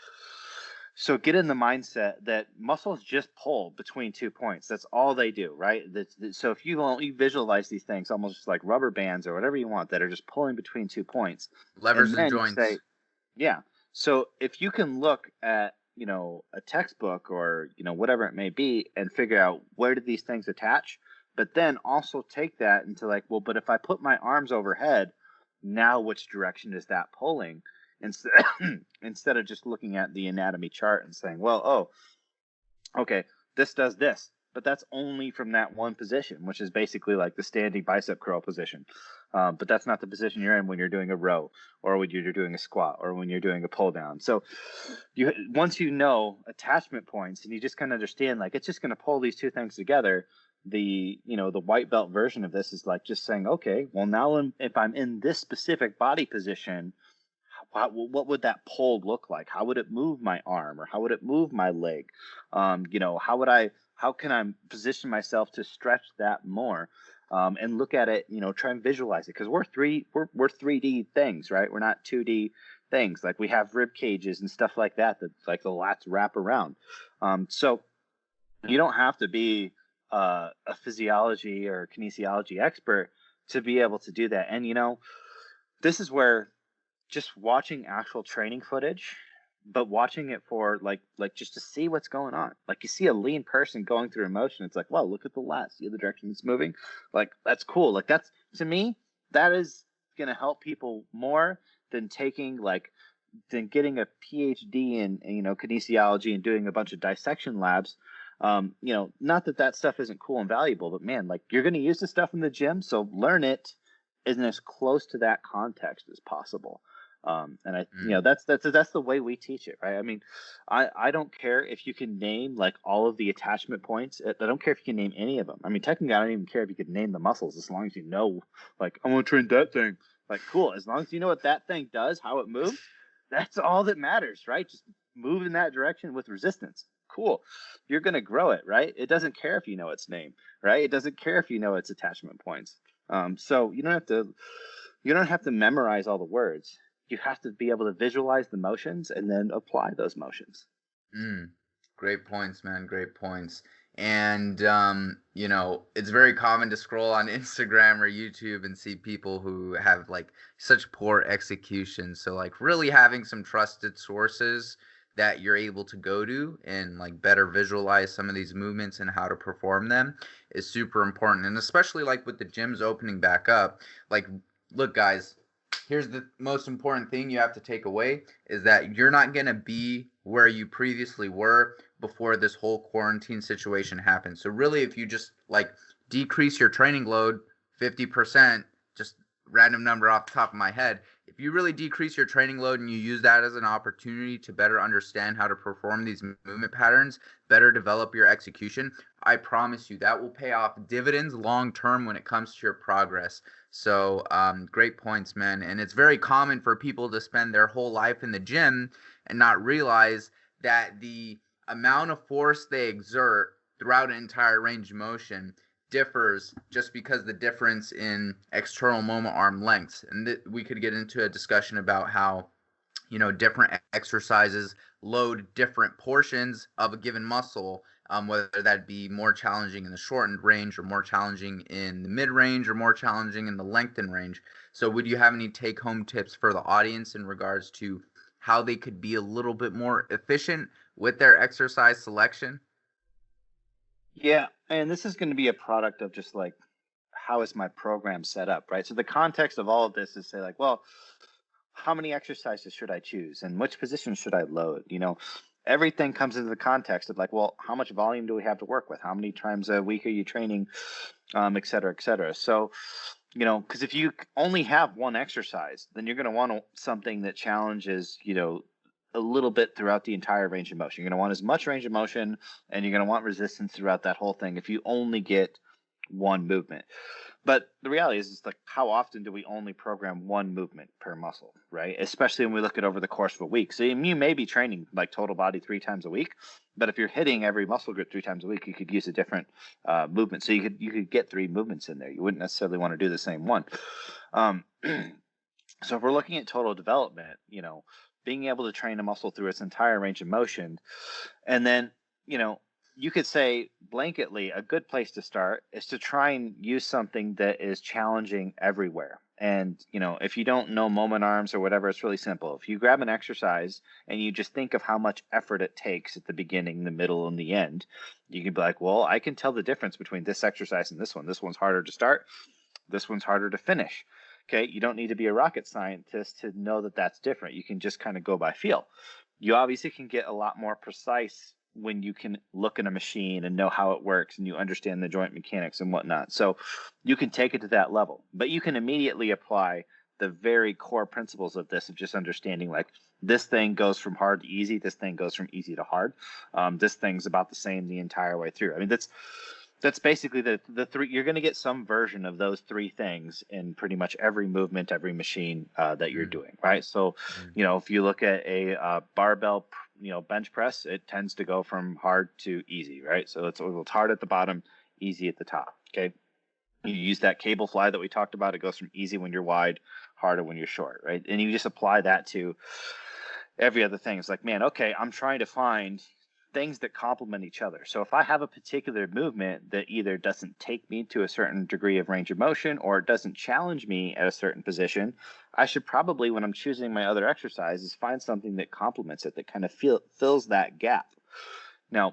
So get in the mindset that muscles just pull between 2 points. That's all they do, right? So if you visualize these things almost just like rubber bands or whatever you want that are just pulling between 2 points. Levers and joints. Yeah. So if you can look at, a textbook or, whatever it may be and figure out where do these things attach, but then also take that into well, but if I put my arms overhead, now which direction is that pulling? Instead of just looking at the anatomy chart and saying, well, oh, okay, this does this. but that's only from that one position, which is basically like the standing bicep curl position. But that's not the position you're in when you're doing a row, or when you're doing a squat, or when you're doing a pull down. So once you know attachment points and you just kind of understand, like, it's just going to pull these two things together. The white belt version of this is like just saying, okay, well, now if I'm in this specific body position, what would that pull look like? How would it move my arm, or how would it move my leg? How can I position myself to stretch that more? And look at it, try and visualize it, because we're 3D things, right? We're not 2D things. Like, we have rib cages and stuff like that like the lats wrap around. So you don't have to be a physiology or kinesiology expert to be able to do that. And this is where just watching actual training footage, but watching it for like just to see what's going on. Like, you see a lean person going through a motion, it's like, wow, look at the lat, see the direction it's moving. Like, that's cool. Like, that's, to me, that is going to help people more than getting a PhD in kinesiology and doing a bunch of dissection labs. Not that stuff isn't cool and valuable, but man, like, you're going to use this stuff in the gym, so learn it in as close to that context as possible. And that's the way we teach it, right? I mean, I don't care if you can name like all of the attachment points. I don't care if you can name any of them. I mean, technically, I don't even care if you could name the muscles, as long as you know, like, I want to train that thing. Like, cool. As long as you know what that thing does, how it moves, that's all that matters, right? Just move in that direction with resistance. Cool. You're going to grow it, right? It doesn't care if you know its name, right? It doesn't care if you know its attachment points. So you don't have to memorize all the words. You have to be able to visualize the motions and then apply those motions. Great points, man. Great points. And, it's very common to scroll on Instagram or YouTube and see people who have like such poor execution. So like really having some trusted sources that you're able to go to and like better visualize some of these movements and how to perform them is super important. And especially like with the gyms opening back up, like, look, guys, here's the most important thing you have to take away is that you're not going to be where you previously were before this whole quarantine situation happened. So really, if you just like decrease your training load 50%, just random number off the top of my head, if you really decrease your training load and you use that as an opportunity to better understand how to perform these movement patterns, better develop your execution, I promise you that will pay off dividends long term when it comes to your progress. So great points, man. And it's very common for people to spend their whole life in the gym and not realize that the amount of force they exert throughout an entire range of motion differs just because the difference in external moment arm lengths. And we could get into a discussion about how, different exercises load different portions of a given muscle, whether that be more challenging in the shortened range or more challenging in the mid range or more challenging in the lengthened range. So would you have any take home tips for the audience in regards to how they could be a little bit more efficient with their exercise selection? Yeah, and this is going to be a product of just like, how is my program set up, right? So the context of all of this is say like, well, how many exercises should I choose and which position should I load? Everything comes into the context of like, well, how much volume do we have to work with? How many times a week are you training, et cetera, et cetera. So, because if you only have one exercise, then you're going to want something that challenges, a little bit throughout the entire range of motion. You're going to want as much range of motion, and you're going to want resistance throughout that whole thing if you only get one movement. But the reality is like, how often do we only program one movement per muscle, right? Especially when we look at over the course of a week. So you may be training like total body 3 times a week, but if you're hitting every muscle group 3 times a week, you could use a different movement. So you could get 3 movements in there. You wouldn't necessarily want to do the same one. So if we're looking at total development, being able to train a muscle through its entire range of motion, and then, you could say blanketly, a good place to start is to try and use something that is challenging everywhere. And, if you don't know moment arms or whatever, it's really simple. If you grab an exercise and you just think of how much effort it takes at the beginning, the middle, and the end, you can be like, well, I can tell the difference between this exercise and this one. This one's harder to start. This one's harder to finish. Okay, you don't need to be a rocket scientist to know that that's different. You can just kind of go by feel. You obviously can get a lot more precise when you can look at a machine and know how it works and you understand the joint mechanics and whatnot. So you can take it to that level, but you can immediately apply the very core principles of this, of just understanding like this thing goes from hard to easy, this thing goes from easy to hard. This thing's about the same the entire way through. I mean, that's basically the three. You're going to get some version of those three things in pretty much every movement, every machine that you're doing, right? So, if you look at a barbell, bench press, it tends to go from hard to easy, right? So it's hard at the bottom, easy at the top. Okay. You use that cable fly that we talked about. It goes from easy when you're wide, harder when you're short, right? And you just apply that to every other thing. It's like, man, okay, I'm trying to find things that complement each other. So if I have a particular movement that either doesn't take me to a certain degree of range of motion or it doesn't challenge me at a certain position, I should probably, when I'm choosing my other exercises, find something that complements it, that kind of fills that gap. Now,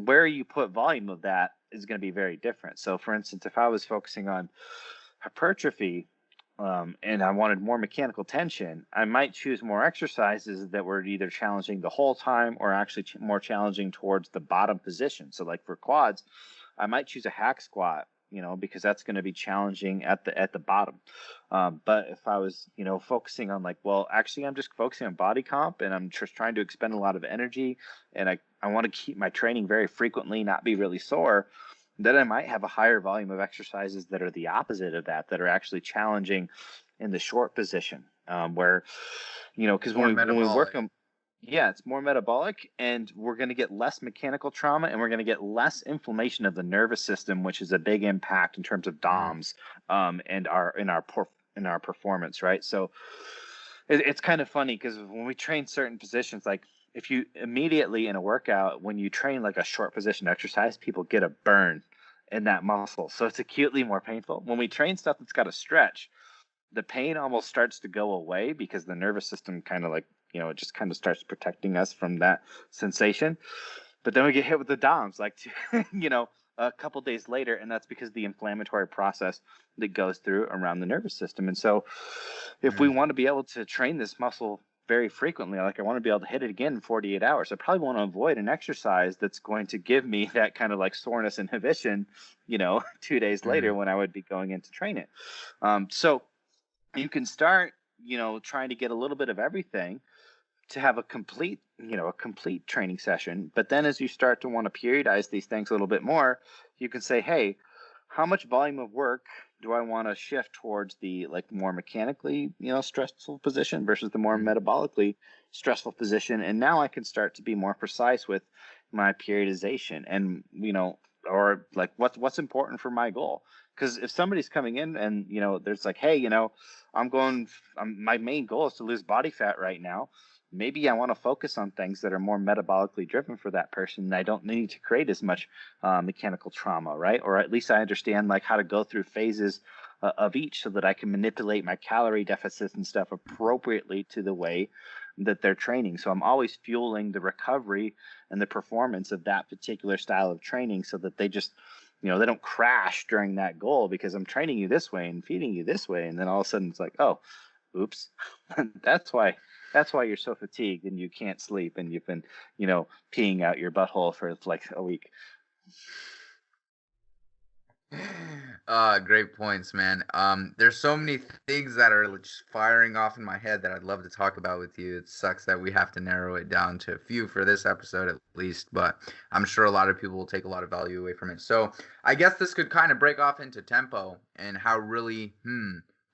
where you put volume of that is going to be very different. So for instance, if I was focusing on hypertrophy, and I wanted more mechanical tension, I might choose more exercises that were either challenging the whole time or actually more challenging towards the bottom position. So like for quads, I might choose a hack squat, because that's going to be challenging at the bottom. But if I was, focusing on like, well, actually I'm just focusing on body comp and I'm just trying to expend a lot of energy and I want to keep my training very frequently, not be really sore, then I might have a higher volume of exercises that are the opposite of that are actually challenging in the short position, where, because when we work them, it's more metabolic and we're going to get less mechanical trauma and we're going to get less inflammation of the nervous system, which is a big impact in terms of DOMs, and in our performance, right? So it's kind of funny because when we train certain positions, like if you immediately in a workout, when you train like a short position exercise, people get a burn in that muscle. So it's acutely more painful. When we train stuff that's got a stretch, the pain almost starts to go away because the nervous system kind of like, it just kind of starts protecting us from that sensation. But then we get hit with the DOMs like, a couple days later, and that's because the inflammatory process that goes through around the nervous system. And so if we want to be able to train this muscle very frequently, like I want to be able to hit it again in 48 hours, I probably want to avoid an exercise that's going to give me that kind of like soreness inhibition, 2 days later when I would be going in to train it. So you can start, trying to get a little bit of everything to have a complete training session. But then as you start to want to periodize these things a little bit more, you can say, hey, how much volume of work do I want to shift towards the like more mechanically, stressful position versus the more metabolically stressful position? And now I can start to be more precise with my periodization and, or like what's important for my goal. Because if somebody's coming in and, there's like, hey, my main goal is to lose body fat right now. Maybe I want to focus on things that are more metabolically driven for that person. And I don't need to create as much mechanical trauma, right? Or at least I understand like how to go through phases of each so that I can manipulate my calorie deficits and stuff appropriately to the way that they're training. So I'm always fueling the recovery and the performance of that particular style of training so that they just, they don't crash during that goal because I'm training you this way and feeding you this way. And then all of a sudden it's like, oh, oops, that's why you're so fatigued and you can't sleep and you've been, peeing out your butthole for like a week. Great points, man. There's so many things that are just firing off in my head that I'd love to talk about with you. It sucks that we have to narrow it down to a few for this episode at least, but I'm sure a lot of people will take a lot of value away from it. So I guess this could kind of break off into tempo and how really,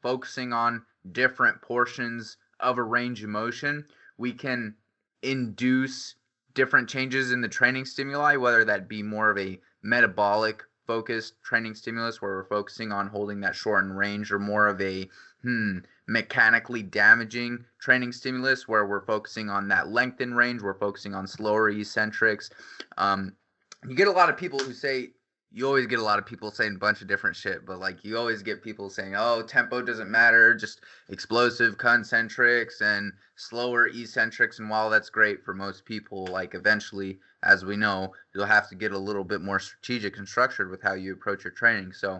focusing on different portions of a range of motion, we can induce different changes in the training stimuli, whether that be more of a metabolic focused training stimulus where we're focusing on holding that shortened range, or more of a mechanically damaging training stimulus where we're focusing on that lengthened range, we're focusing on slower eccentrics. You get a lot of people who say, you always get a lot of people saying a bunch of different shit, but like you always get people saying, oh, tempo doesn't matter, just explosive concentrics and slower eccentrics. And while that's great for most people, like eventually, as we know, you'll have to get a little bit more strategic and structured with how you approach your training. So I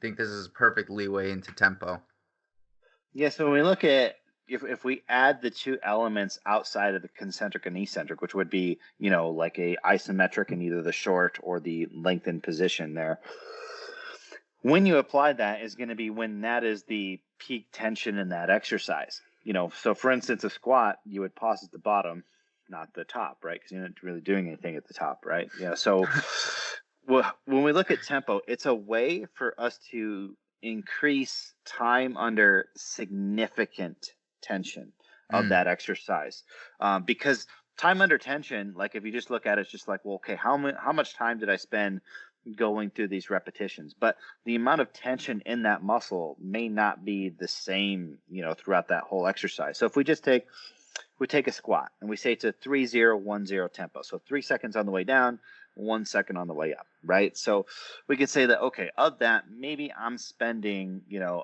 think this is perfect leeway into tempo. Yeah, so when we look at, if we add the two elements outside of the concentric and eccentric, which would be, like a isometric in either the short or the lengthened position there, when you apply that is going to be when that is the peak tension in that exercise. So for instance, a squat, you would pause at the bottom, not the top, right? Because you're not really doing anything at the top, right? Yeah. So when we look at tempo, it's a way for us to increase time under significant tension of that exercise, because time under tension, like if you just look at it, it's just like, well, okay, how much time did I spend going through these repetitions? But the amount of tension in that muscle may not be the same, throughout that whole exercise. So if we take a squat and we say it's a 3-0-1-0 tempo, so 3 seconds on the way down, 1 second on the way up, right? So we could say that, okay, of that, maybe I'm spending,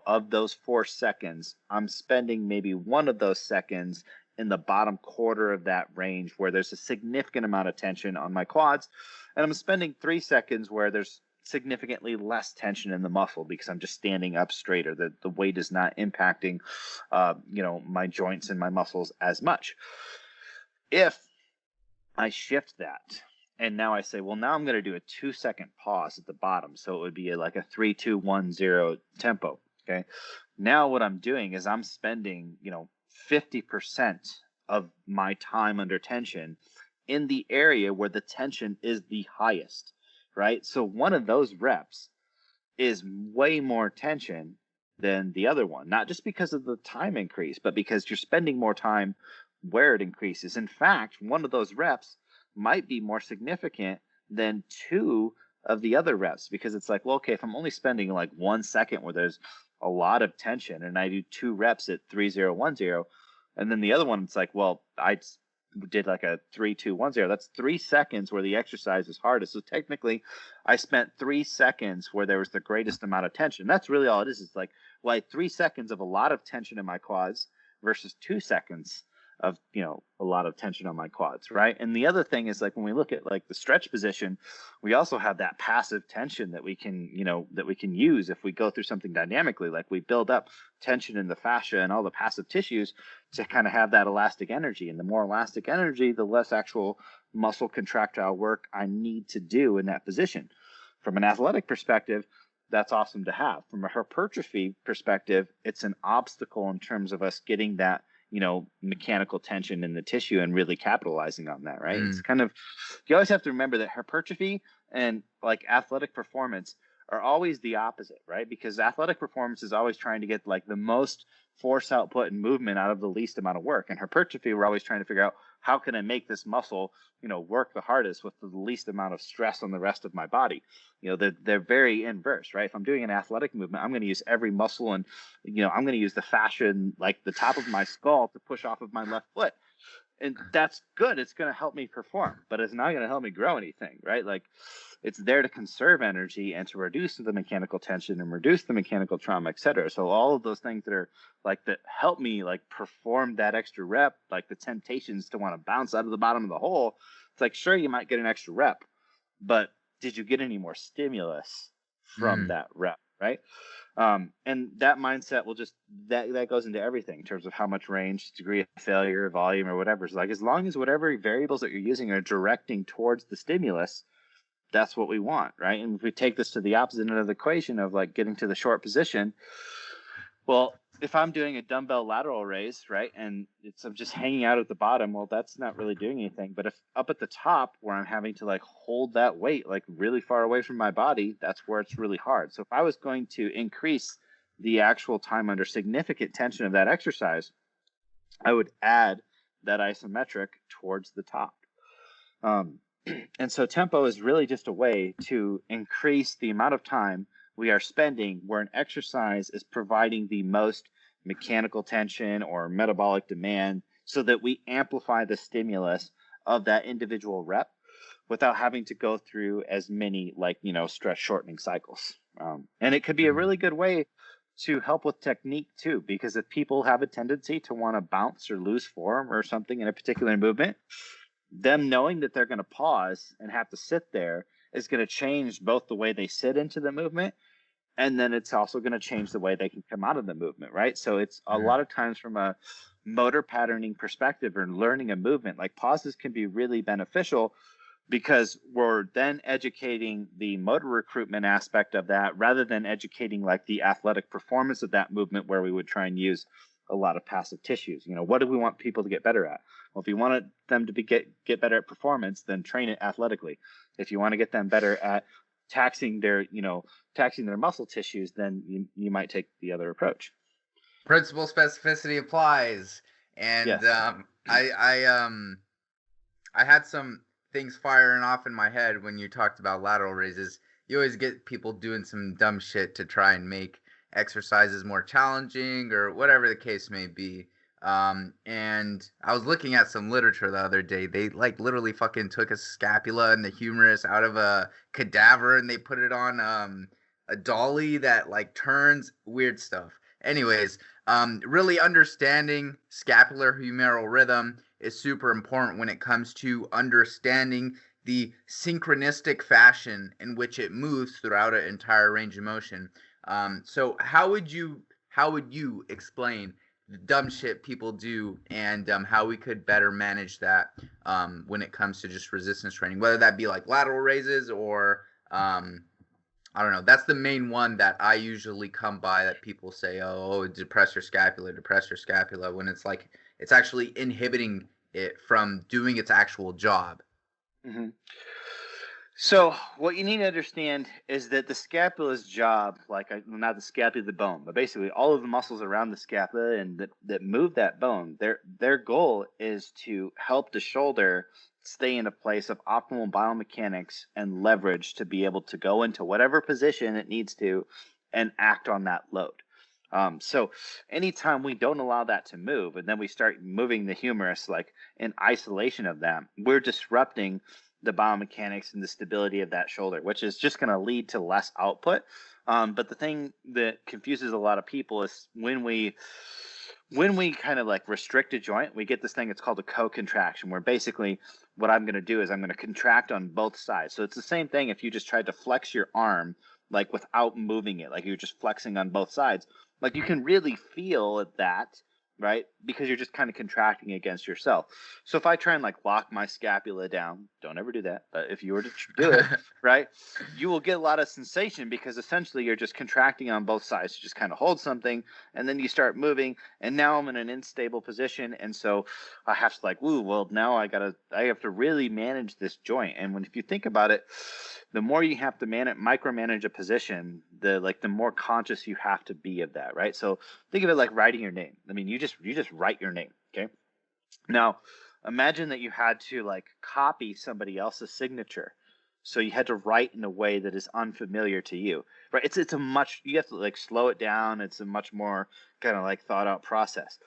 of those 4 seconds, I'm spending maybe one of those seconds in the bottom quarter of that range where there's a significant amount of tension on my quads, and I'm spending 3 seconds where there's significantly less tension in the muscle because I'm just standing up straighter. The weight is not impacting, my joints and my muscles as much. If I shift that, and now I say, well, now I'm going to do a 2-second pause at the bottom. So it would be like a 3-2-1-0 tempo. Okay. Now what I'm doing is I'm spending, 50% of my time under tension in the area where the tension is the highest, right? So one of those reps is way more tension than the other one, not just because of the time increase, but because you're spending more time where it increases. In fact, one of those reps might be more significant than 2 of the other reps, because it's like, well, okay, if I'm only spending like 1 second where there's a lot of tension and I do 2 reps at 3-0-1-0, and then the other one, it's like, well, I did like a 3-2-1-0. That's 3 seconds where the exercise is hardest. So technically I spent 3 seconds where there was the greatest amount of tension. That's really all it is. It's like, well, I had 3 seconds of a lot of tension in my quads versus 2 seconds of, a lot of tension on my quads, right? And the other thing is, like, when we look at like the stretch position, we also have that passive tension that we can, use if we go through something dynamically. Like, we build up tension in the fascia and all the passive tissues to kind of have that elastic energy. And the more elastic energy, the less actual muscle contractile work I need to do in that position. From an athletic perspective, that's awesome to have. From a hypertrophy perspective, it's an obstacle in terms of us getting that, mechanical tension in the tissue and really capitalizing on that, right? It's kind of, you always have to remember that hypertrophy and like athletic performance are always the opposite, right? Because athletic performance is always trying to get like the most force output and movement out of the least amount of work. And hypertrophy, we're always trying to figure out, how can I make this muscle, work the hardest with the least amount of stress on the rest of my body? They're very inverse, right? If I'm doing an athletic movement, I'm going to use every muscle, and, I'm going to use the fascia and like the top of my skull to push off of my left foot. And that's good. It's going to help me perform, but it's not going to help me grow anything, right? Like, it's there to conserve energy and to reduce the mechanical tension and reduce the mechanical trauma, et cetera. So all of those things that are like, that help me like perform that extra rep, like the temptations to want to bounce out of the bottom of the hole. It's like, sure, you might get an extra rep, but did you get any more stimulus from that rep, right? And that mindset will just, that goes into everything in terms of how much range, degree of failure, volume, or whatever. It's like, as long as whatever variables that you're using are directing towards the stimulus, that's what we want, right? And if we take this to the opposite end of the equation of like getting to the short position, well, if I'm doing a dumbbell lateral raise, right, and I'm just hanging out at the bottom, well, that's not really doing anything. But if up at the top where I'm having to like hold that weight like really far away from my body, that's where it's really hard. So if I was going to increase the actual time under significant tension of that exercise, I would add that isometric towards the top. And so tempo is really just a way to increase the amount of time we are spending where an exercise is providing the most mechanical tension or metabolic demand, so that we amplify the stimulus of that individual rep without having to go through as many stress shortening cycles. And it could be a really good way to help with technique too, because if people have a tendency to want to bounce or lose form or something in a particular movement, them knowing that they're going to pause and have to sit there is going to change both the way they sit into the movement and then it's also going to change the way they can come out of the movement, right? So it's a Mm. lot of times from a motor patterning perspective or learning a movement, like pauses can be really beneficial because we're then educating the motor recruitment aspect of that rather than educating like the athletic performance of that movement where we would try and use a lot of passive tissues. What do we want people to get better at? Well, if you want them to get better at performance, then train it athletically. If you want to get them better at taxing their muscle tissues, then you might take the other approach. Principal specificity applies. And Yes. I had some things firing off in my head when you talked about lateral raises. You always get people doing some dumb shit to try and make exercises more challenging or whatever the case may be. And I was looking at some literature the other day. They like literally fucking took a scapula and the humerus out of a cadaver and they put it on a dolly that like turns. Weird stuff. Anyways, really understanding scapular humeral rhythm is super important when it comes to understanding the synchronistic fashion in which it moves throughout an entire range of motion. So how would you explain the dumb shit people do and how we could better manage that when it comes to just resistance training, whether that be like lateral raises or I don't know. That's the main one that I usually come by that people say, oh, depress your scapula, when it's like it's actually inhibiting it from doing its actual job. Mm-hmm. So what you need to understand is that the scapula's job, like not the scapula, the bone, but basically all of the muscles around the scapula and that move that bone, their goal is to help the shoulder stay in a place of optimal biomechanics and leverage to be able to go into whatever position it needs to and act on that load. So anytime we don't allow that to move and then we start moving the humerus like in isolation of that, we're disrupting the biomechanics and the stability of that shoulder, which is just going to lead to less output. But the thing that confuses a lot of people is when we kind of like restrict a joint, we get this thing, it's called a co-contraction, where basically what I'm going to do is I'm going to contract on both sides. So it's the same thing if you just tried to flex your arm like without moving it, like you're just flexing on both sides. Like you can really feel that, right? Because you're just kind of contracting against yourself. So if I try and like lock my scapula down, don't ever do that. But if you were to do it, right, you will get a lot of sensation because essentially you're just contracting on both sides. You just kind of hold something and then you start moving. And now I'm in an unstable position. And so I have to like, woo, well, now I have to really manage this joint. And if you think about it, the more you have to micromanage a position, the more conscious you have to be of that, right? So think of it like writing your name. I mean, you just write your name, okay? Now, imagine that you had to like copy somebody else's signature. So you had to write in a way that is unfamiliar to you, right? It's a much, you have to like slow it down. It's a much more kind of like thought out process.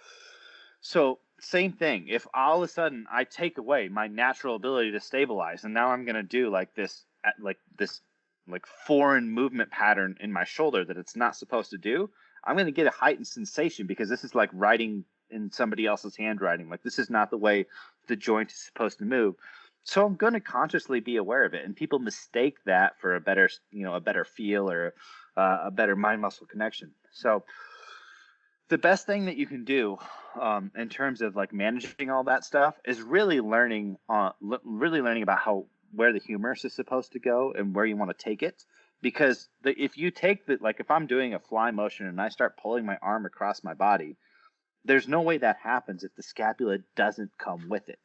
So same thing. If all of a sudden I take away my natural ability to stabilize, and now I'm going to do like this foreign movement pattern in my shoulder that it's not supposed to do, I'm going to get a heightened sensation because this is like writing in somebody else's handwriting. Like this is not the way the joint is supposed to move. So I'm going to consciously be aware of it. And people mistake that for a better feel or a better mind muscle connection. So the best thing that you can do in terms of like managing all that stuff is really learning about where the humerus is supposed to go and where you want to take it. Because if you take if I'm doing a fly motion and I start pulling my arm across my body, there's no way that happens if the scapula doesn't come with it,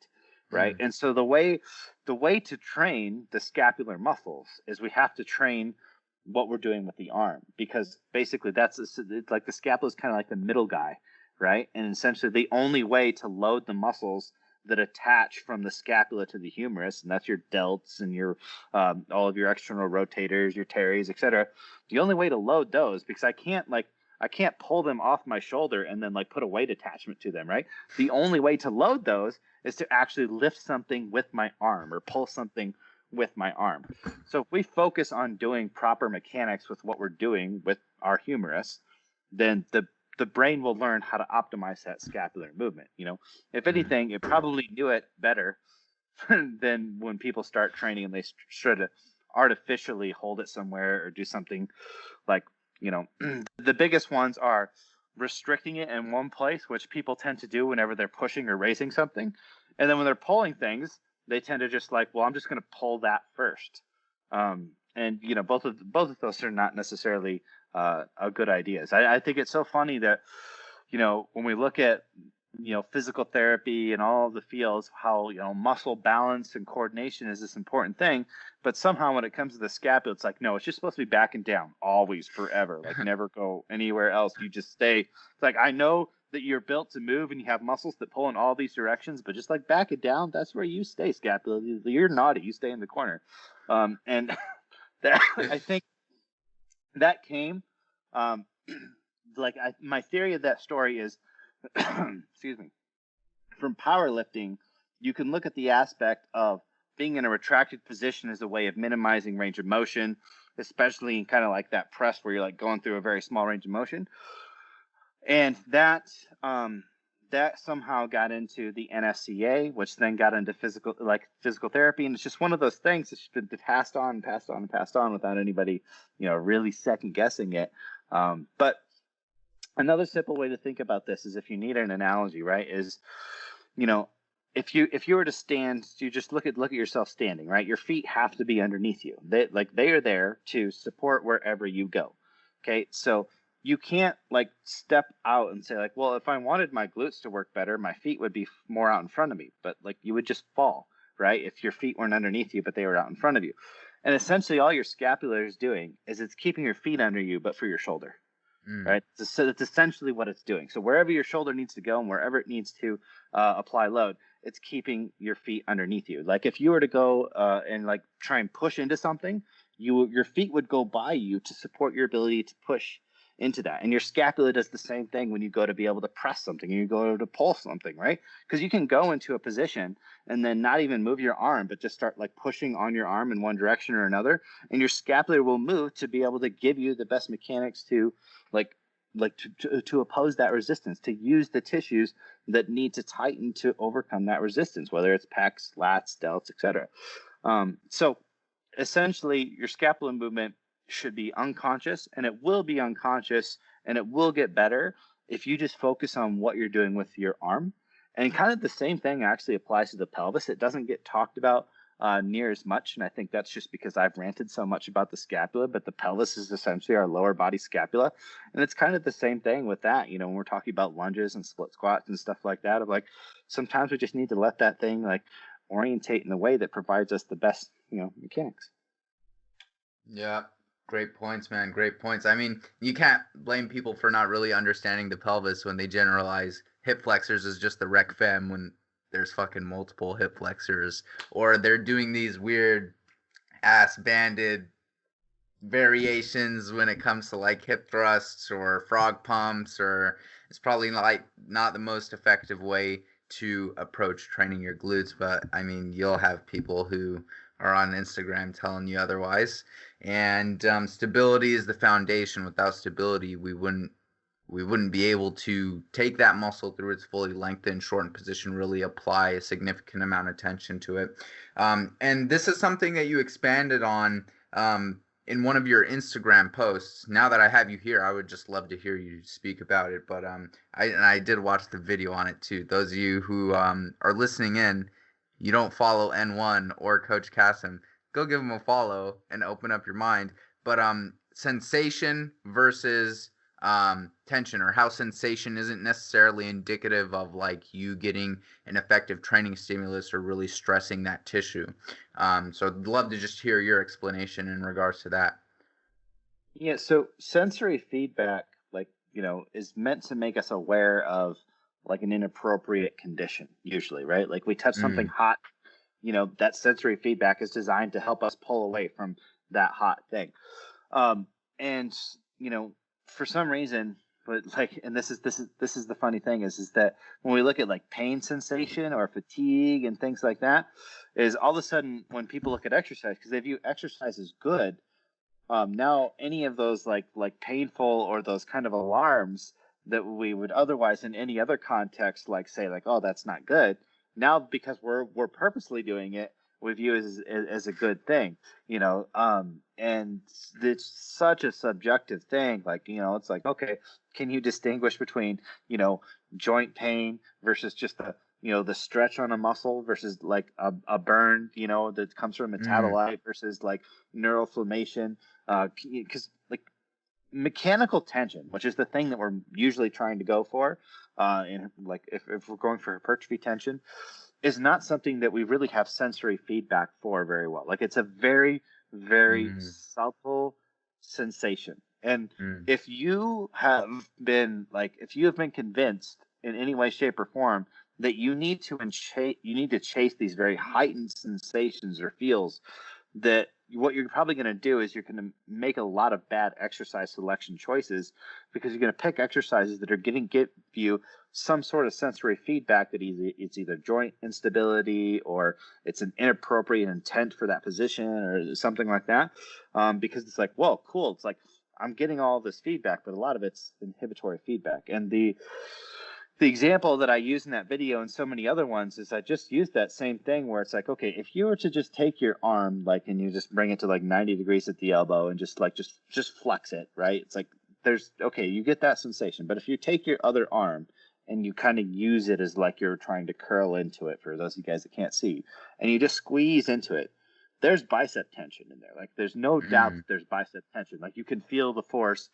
right? And so the way to train the scapular muscles is we have to train what we're doing with the arm, because basically it's like the scapula is kind of like the middle guy, right? And essentially the only way to load the muscles that attach from the scapula to the humerus, and that's your delts and your all of your external rotators, your teres, etc. The only way to load those, because I can't pull them off my shoulder and then like put a weight attachment to them, right? The only way to load those is to actually lift something with my arm or pull something with my arm. So if we focus on doing proper mechanics with what we're doing with our humerus, then the brain will learn how to optimize that scapular movement. If anything, it probably knew it better than when people start training and they try to artificially hold it somewhere or do something like The biggest ones are restricting it in one place, which people tend to do whenever they're pushing or raising something. And then when they're pulling things, they tend to just like, well, I'm just going to pull that first. And both of those are not necessarily a good ideas. I think it's so funny that when we look at physical therapy and all of the fields, how muscle balance and coordination is this important thing, but somehow when it comes to the scapula, it's like, no, it's just supposed to be back and down always, forever, like never go anywhere else. You just stay. It's like, I know that you're built to move and you have muscles that pull in all these directions, but just like back it down, that's where you stay, scapula. You're naughty, you stay in the corner. And that I think that came my theory of that story is excuse me, from powerlifting. You can look at the aspect of being in a retracted position as a way of minimizing range of motion, especially in kind of like that press where you're like going through a very small range of motion. And that somehow got into the NSCA, which then got into physical therapy. And it's just one of those things that's been passed on without anybody, really second guessing it. But another simple way to think about this is, if you need an analogy, right, is, if you were to stand, you just look at yourself standing, right? Your feet have to be underneath you. They are there to support wherever you go. Okay, so you can't like step out and say like, well, if I wanted my glutes to work better, my feet would be more out in front of me. But like, you would just fall, right, if your feet weren't underneath you, but they were out in front of you. And essentially all your scapula is doing is it's keeping your feet under you, but for your shoulder. Right. So that's essentially what it's doing. So wherever your shoulder needs to go and wherever it needs to apply load, it's keeping your feet underneath you. Like if you were to go and like try and push into something, your feet would go by you to support your ability to push into that. And your scapula does the same thing when you go to be able to press something and you go to pull something, right? Because you can go into a position and then not even move your arm, but just start like pushing on your arm in one direction or another. And your scapula will move to be able to give you the best mechanics to to oppose that resistance, to use the tissues that need to tighten to overcome that resistance, whether it's pecs, lats, delts, etc. So essentially, your scapular movement should be unconscious, and it will be unconscious, and it will get better if you just focus on what you're doing with your arm. And kind of the same thing actually applies to the pelvis. It doesn't get talked about near as much, and I think that's just because I've ranted so much about the scapula, but the pelvis is essentially our lower body scapula, and it's kind of the same thing with that. When we're talking about lunges and split squats and stuff like that, of like, sometimes we just need to let that thing like orientate in the way that provides us the best mechanics. Yeah, great points, man. Great points. I mean, you can't blame people for not really understanding the pelvis when they generalize hip flexors as just the rec fem when there's fucking multiple hip flexors, or they're doing these weird ass banded variations when it comes to like hip thrusts or frog pumps, or it's probably not the most effective way to approach training your glutes. But I mean, you'll have people who are on Instagram telling you otherwise. And stability is the foundation. Without stability, we wouldn't be able to take that muscle through its fully lengthened, shortened position, really apply a significant amount of tension to it. And this is something that you expanded on in one of your Instagram posts. Now that I have you here, I would just love to hear you speak about it. But I did watch the video on it too. Those of you who are listening in, you don't follow N1 or Coach Kassem, go give him a follow and open up your mind. But sensation versus tension, or how sensation isn't necessarily indicative of like you getting an effective training stimulus or really stressing that tissue. So I'd love to just hear your explanation in regards to that. Yeah, so sensory feedback, is meant to make us aware of like an inappropriate condition, usually, right? Like we touch something hot, that sensory feedback is designed to help us pull away from that hot thing. And for some reason, but like, and this is the funny thing is that when we look at like pain sensation or fatigue and things like that, is all of a sudden when people look at exercise, because they view exercise as good, now any of those like painful or those kind of alarms that we would otherwise in any other context like say like, oh, that's not good, now because we're purposely doing it, we view as a good thing, and it's such a subjective thing. Like, it's like, okay, can you distinguish between, joint pain versus just the stretch on a muscle versus like a burn, that comes from metabolite versus like neuroinflammation, because like mechanical tension, which is the thing that we're usually trying to go for, and like if we're going for hypertrophy tension, is not something that we really have sensory feedback for very well. Like, it's a very, very subtle sensation. And if you have been convinced in any way, shape, or form that you need to chase these very heightened sensations or feels, that what you're probably going to do is you're going to make a lot of bad exercise selection choices, because you're going to pick exercises that are going to give you some sort of sensory feedback that it's either joint instability or it's an inappropriate intent for that position or something like that. Because it's like, well, cool. It's like, I'm getting all this feedback, but a lot of it's inhibitory feedback. And the example that I use in that video and so many other ones is I just used that same thing where it's like, okay, if you were to just take your arm, like, and you just bring it to like 90 degrees at the elbow and just flex it, right? It's like, you get that sensation. But if you take your other arm and you kind of use it as like you're trying to curl into it, for those of you guys that can't see, and you just squeeze into it, there's bicep tension in there. Like, there's no doubt that there's bicep tension. Like, you can feel the force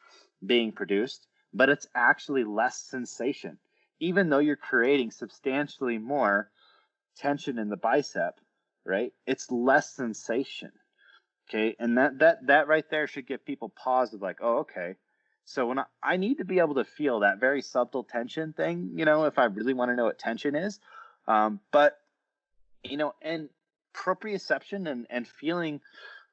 being produced, but it's actually less sensation. Even though you're creating substantially more tension in the bicep, right? It's less sensation. Okay. And that right there should give people pause of like, oh, okay. So when I need to be able to feel that very subtle tension thing, if I really want to know what tension is. But, and proprioception and feeling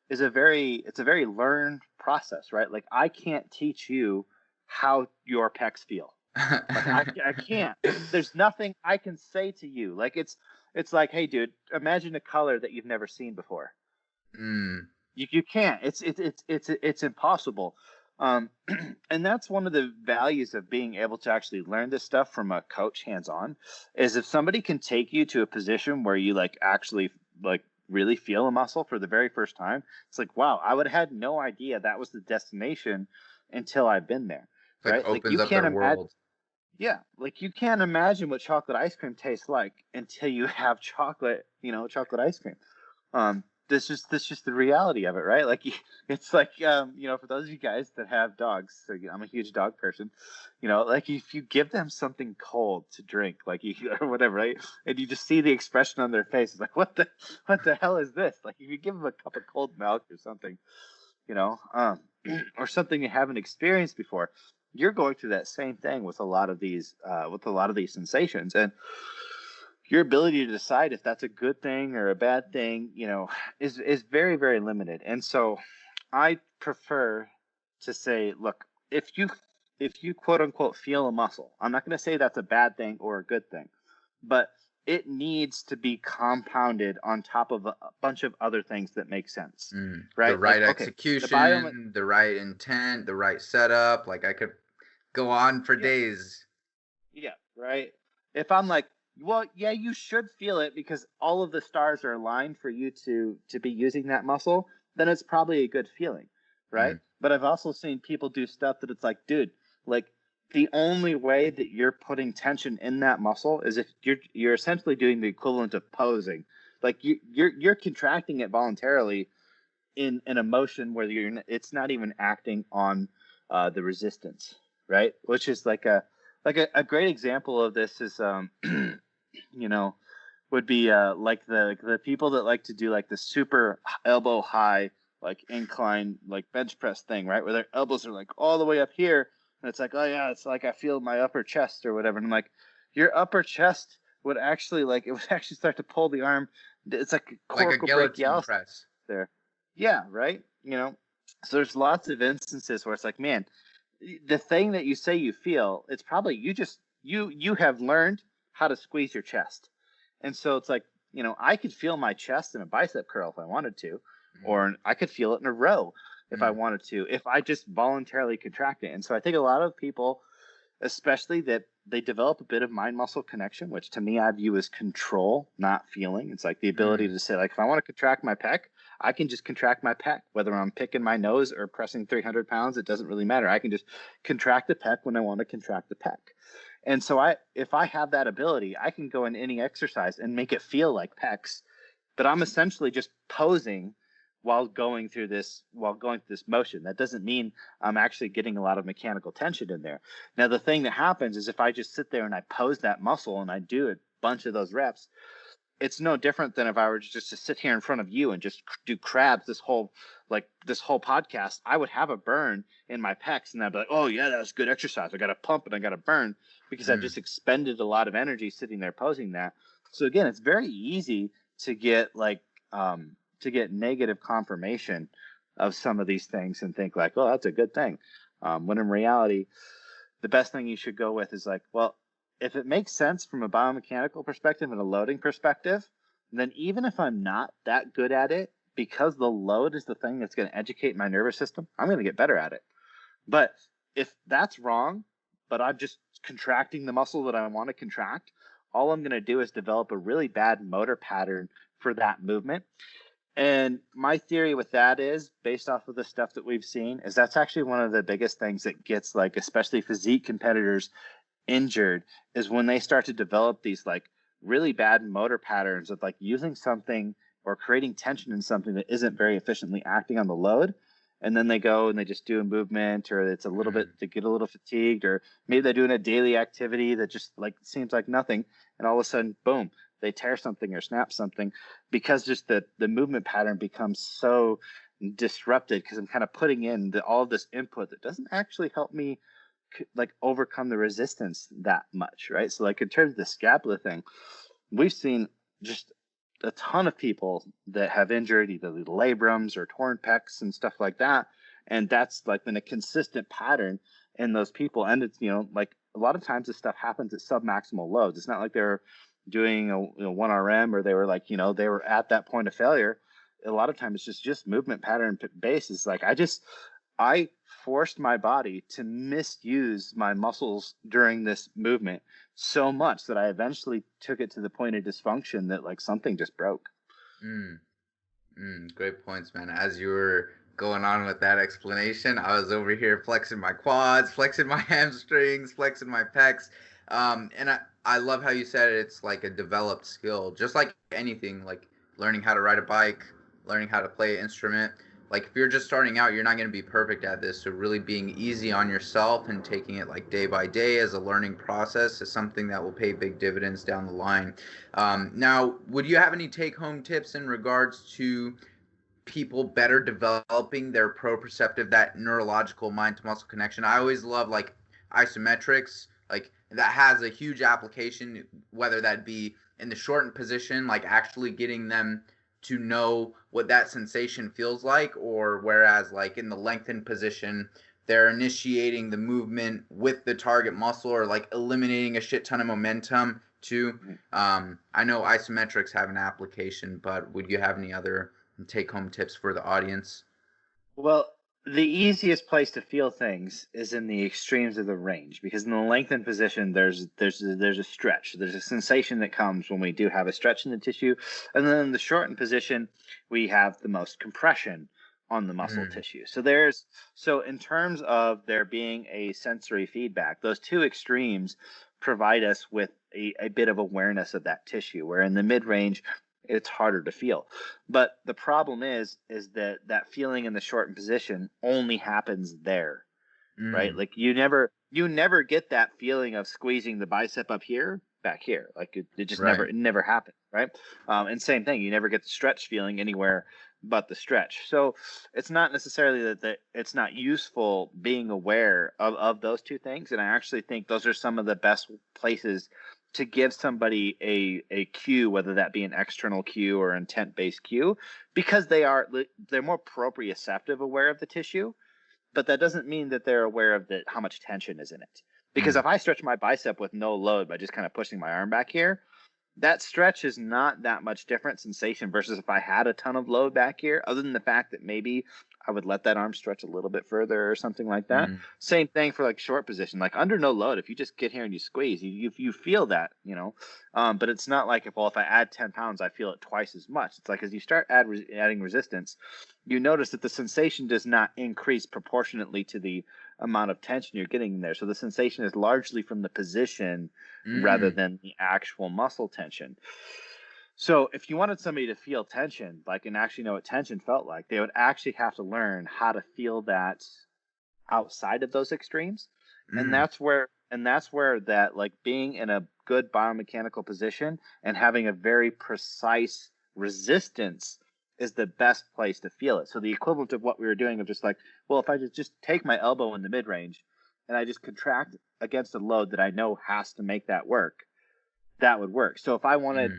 is a very learned process, right? Like, I can't teach you how your pecs feel. Like, I can't. There's nothing I can say to you. Like, it's like, hey, dude, imagine a color that you've never seen before. You can't. It's impossible. And that's one of the values of being able to actually learn this stuff from a coach hands-on, is if somebody can take you to a position where you like actually like really feel a muscle for the very first time. It's like, wow, I would have had no idea that was the destination until I've been there. Right? Like, opens up their world. Yeah, like, you can't imagine what chocolate ice cream tastes like until you have chocolate ice cream. That's just the reality of it, right? Like, it's like, for those of you guys that have dogs, so I'm a huge dog person, like, if you give them something cold to drink, like, or whatever, right? And you just see the expression on their face, it's like, what the hell is this? Like, if you give them a cup of cold milk or something, or something you haven't experienced before, you're going through that same thing with a lot of these sensations, and your ability to decide if that's a good thing or a bad thing, is very, very limited. And so I prefer to say, look, if you quote unquote feel a muscle, I'm not going to say that's a bad thing or a good thing, but it needs to be compounded on top of a bunch of other things that make sense, right? The right execution, the right intent, the right setup. Like, I could go on for days. Yeah, right. If I'm like, well, yeah, you should feel it because all of the stars are aligned for you to be using that muscle, then it's probably a good feeling, right? But I've also seen people do stuff that it's like, dude, like, the only way that you're putting tension in that muscle is if you're essentially doing the equivalent of posing. Like, you're contracting it voluntarily in a motion where it's not even acting on the resistance, right? Which is like a great example of this is would be like the people that like to do like the super elbow high, like incline, like bench press thing, right? Where their elbows are like all the way up here. And it's like, oh yeah, it's like I feel my upper chest or whatever. And I'm like, your upper chest would actually start to pull the arm. It's like a guillotine press there. Yeah, right. So there's lots of instances where it's like, man, the thing that you say you feel, it's probably you have learned how to squeeze your chest. And so it's like, I could feel my chest in a bicep curl if I wanted to, or I could feel it in a row if I wanted to, if I just voluntarily contract it. And so I think a lot of people especially that they develop a bit of mind muscle connection, which to me I view as control, not feeling. It's like the ability Mm, to say, like, if I want to contract my pec, I can just contract my pec, whether I'm picking my nose or pressing 300 pounds, it doesn't really matter. I can just contract the pec when I want to contract the pec. And so if I have that ability, I can go in any exercise and make it feel like pecs, but I'm essentially just posing while going through this motion. That doesn't mean I'm actually getting a lot of mechanical tension in there. Now, the thing that happens is if I just sit there and I pose that muscle and I do a bunch of those reps, it's no different than if I were just to sit here in front of you and just do crabs this whole podcast. I would have a burn in my pecs, and I'd be like, oh yeah, that was good exercise. I got to pump and I got to burn because I've mm, just expended a lot of energy sitting there posing that. So again, it's very easy to get negative confirmation of some of these things and think like, oh, that's a good thing. When in reality, the best thing you should go with is like, well, if it makes sense from a biomechanical perspective and a loading perspective, then even if I'm not that good at it, because the load is the thing that's going to educate my nervous system, I'm going to get better at it. But if that's wrong, but I'm just contracting the muscle that I want to contract, all I'm going to do is develop a really bad motor pattern for that movement. And my theory with that is, based off of the stuff that we've seen, is that's actually one of the biggest things that gets, like, especially physique competitors injured, is when they start to develop these like really bad motor patterns of like using something or creating tension in something that isn't very efficiently acting on the load. And then they go and they just do a movement, or it's a little bit, mm. they get a little fatigued, or maybe they're doing a daily activity that just like seems like nothing. And all of a sudden, boom, they tear something or snap something because just the movement pattern becomes so disrupted because I'm kind of putting in all of this input that doesn't actually help me like overcome the resistance that much, right? So like in terms of the scapula thing, we've seen just a ton of people that have injured either the labrums or torn pecs and stuff like that, and that's like been a consistent pattern in those people. And it's, like a lot of times this stuff happens at submaximal loads. It's not like they're doing a 1 RM or they were like, they were at that point of failure. A lot of times it's just movement pattern based. It's like I forced my body to misuse my muscles during this movement so much that I eventually took it to the point of dysfunction that like something just broke. Mm. Great points, man. As you were going on with that explanation, I was over here flexing my quads, flexing my hamstrings, flexing my pecs. And I love how you said it's like a developed skill, just like anything, like learning how to ride a bike, learning how to play an instrument. Like if you're just starting out, you're not going to be perfect at this. So really being easy on yourself and taking it like day by day as a learning process is something that will pay big dividends down the line. Now, would you have any take-home tips in regards to people better developing their proprioceptive, that neurological mind to muscle connection? I always love like isometrics, like that has a huge application, whether that be in the shortened position, like actually getting them to know what that sensation feels like, or whereas like in the lengthened position, they're initiating the movement with the target muscle or like eliminating a shit ton of momentum too. I know isometrics have an application, but would you have any other take home tips for the audience? Well, the easiest place to feel things is in the extremes of the range, because in the lengthened position, there's a stretch. There's a sensation that comes when we do have a stretch in the tissue, and then in the shortened position, we have the most compression on the muscle Mm, tissue. So in terms of there being a sensory feedback, those two extremes provide us with a bit of awareness of that tissue, where in the mid range, it's harder to feel. But the problem is that that feeling in the shortened position only happens there, right? mm, Like you never get that feeling of squeezing the bicep up here back here. Like it just never right. it never happened, right? And same thing, you never get the stretch feeling anywhere but the stretch. So it's not necessarily that it's not useful being aware of those two things. And I actually think those are some of the best places to give somebody a cue, whether that be an external cue or intent based cue, because they're more proprioceptive aware of the tissue, but that doesn't mean that they're aware of how much tension is in it. Because Mm, if I stretch my bicep with no load by just kind of pushing my arm back here, that stretch is not that much different sensation versus if I had a ton of load back here, other than the fact that maybe I would let that arm stretch a little bit further or something like that. Mm. Same thing for like short position, like under no load. If you just get here and you squeeze, you feel that, but it's not like if I add 10 pounds, I feel it twice as much. It's like as you start adding resistance, you notice that the sensation does not increase proportionately to the amount of tension you're getting in there. So the sensation is largely from the position rather than the actual muscle tension. So if you wanted somebody to feel tension, like, and actually know what tension felt like, they would actually have to learn how to feel that outside of those extremes. And that's where that, like, being in a good biomechanical position and having a very precise resistance is the best place to feel it. So the equivalent of what we were doing of just like, well, if I just take my elbow in the mid range and I just contract against a load that I know has to make that work, that would work. So if I wanted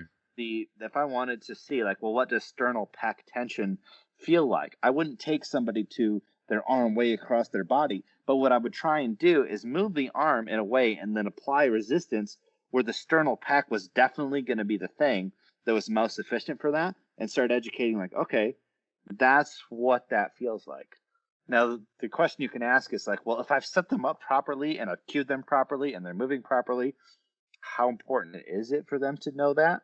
to see, like, well, what does sternal pec tension feel like? I wouldn't take somebody to their arm way across their body, but what I would try and do is move the arm in a way and then apply resistance where the sternal pec was definitely going to be the thing that was most efficient for that, and start educating, like, okay, that's what that feels like. Now, the question you can ask is like, well, if I've set them up properly and I've cued them properly and they're moving properly, how important is it for them to know that?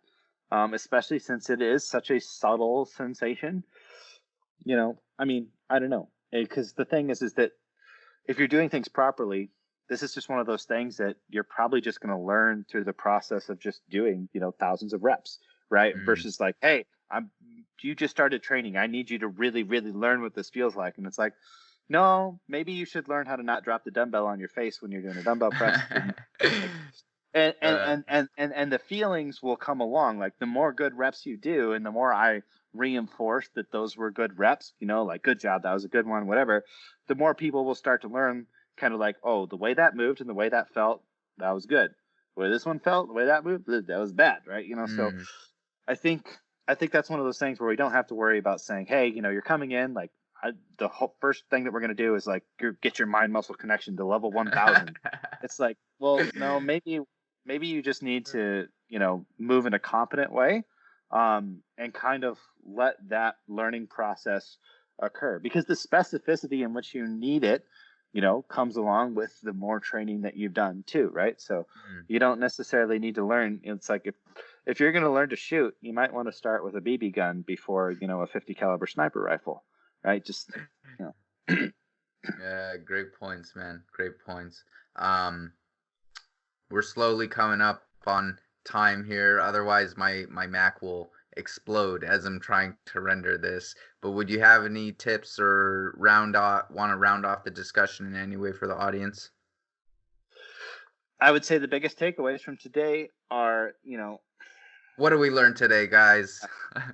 Especially since it is such a subtle sensation. I mean, I don't know. Because the thing is that if you're doing things properly, this is just one of those things that you're probably just going to learn through the process of just doing, thousands of reps, right? Versus like, hey, you just started training. I need you to really, really learn what this feels like. And it's like, no, maybe you should learn how to not drop the dumbbell on your face when you're doing a dumbbell press. And the feelings will come along. Like, the more good reps you do, and the more I reinforce that those were good reps, like, good job, that was a good one, whatever, the more people will start to learn, kind of like, oh, the way that moved and the way that felt, that was good. The way this one felt, the way that moved, that was bad, right? So I think that's one of those things where we don't have to worry about saying, hey, you're coming in, like, the whole first thing that we're going to do is like get your mind muscle connection to level 1000. It's like, well, no, maybe you just need to, move in a competent way, and kind of let that learning process occur, because the specificity in which you need it, comes along with the more training that you've done too, right? So you don't necessarily need to learn. It's like, if you're going to learn to shoot, you might want to start with a BB gun before, a 50 caliber sniper rifle, right? Just, Yeah, great points, man. Great points. We're slowly coming up on time here. Otherwise, my Mac will explode as I'm trying to render this. But would you have any tips or want to round off the discussion in any way for the audience? I would say the biggest takeaways from today are, what did we learn today, guys?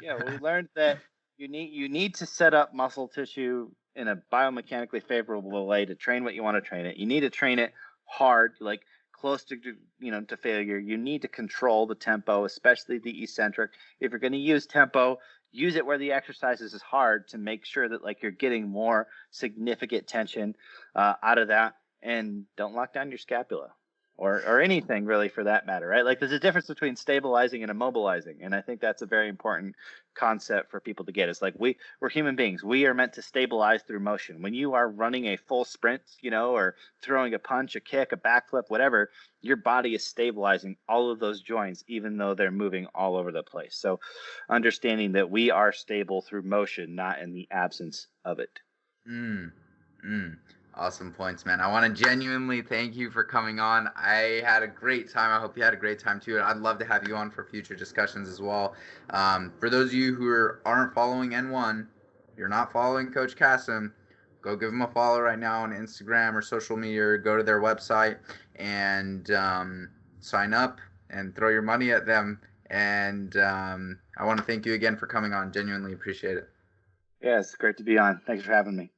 Yeah, we learned that you need to set up muscle tissue in a biomechanically favorable way to train what you want to train it. You need to train it hard, like close to to failure. You need to control the tempo, especially the eccentric. If you're going to use tempo, use it where the exercises is hard to make sure that, like, you're getting more significant tension out of that. And don't lock down your scapula, or anything really for that matter, right? Like, there's a difference between stabilizing and immobilizing, and I think that's a very important concept for people to get. It's like, we're human beings. We are meant to stabilize through motion. When you are running a full sprint, or throwing a punch, a kick, a backflip, whatever, your body is stabilizing all of those joints, even though they're moving all over the place. So understanding that we are stable through motion, not in the absence of it. Awesome points, man. I want to genuinely thank you for coming on. I had a great time. I hope you had a great time too. I'd love to have you on for future discussions as well. For those of you who aren't following N1, you're not following Coach Kassem, go give him a follow right now on Instagram or social media, or go to their website and sign up and throw your money at them. And I want to thank you again for coming on. Genuinely appreciate it. Yeah, it's great to be on. Thanks for having me.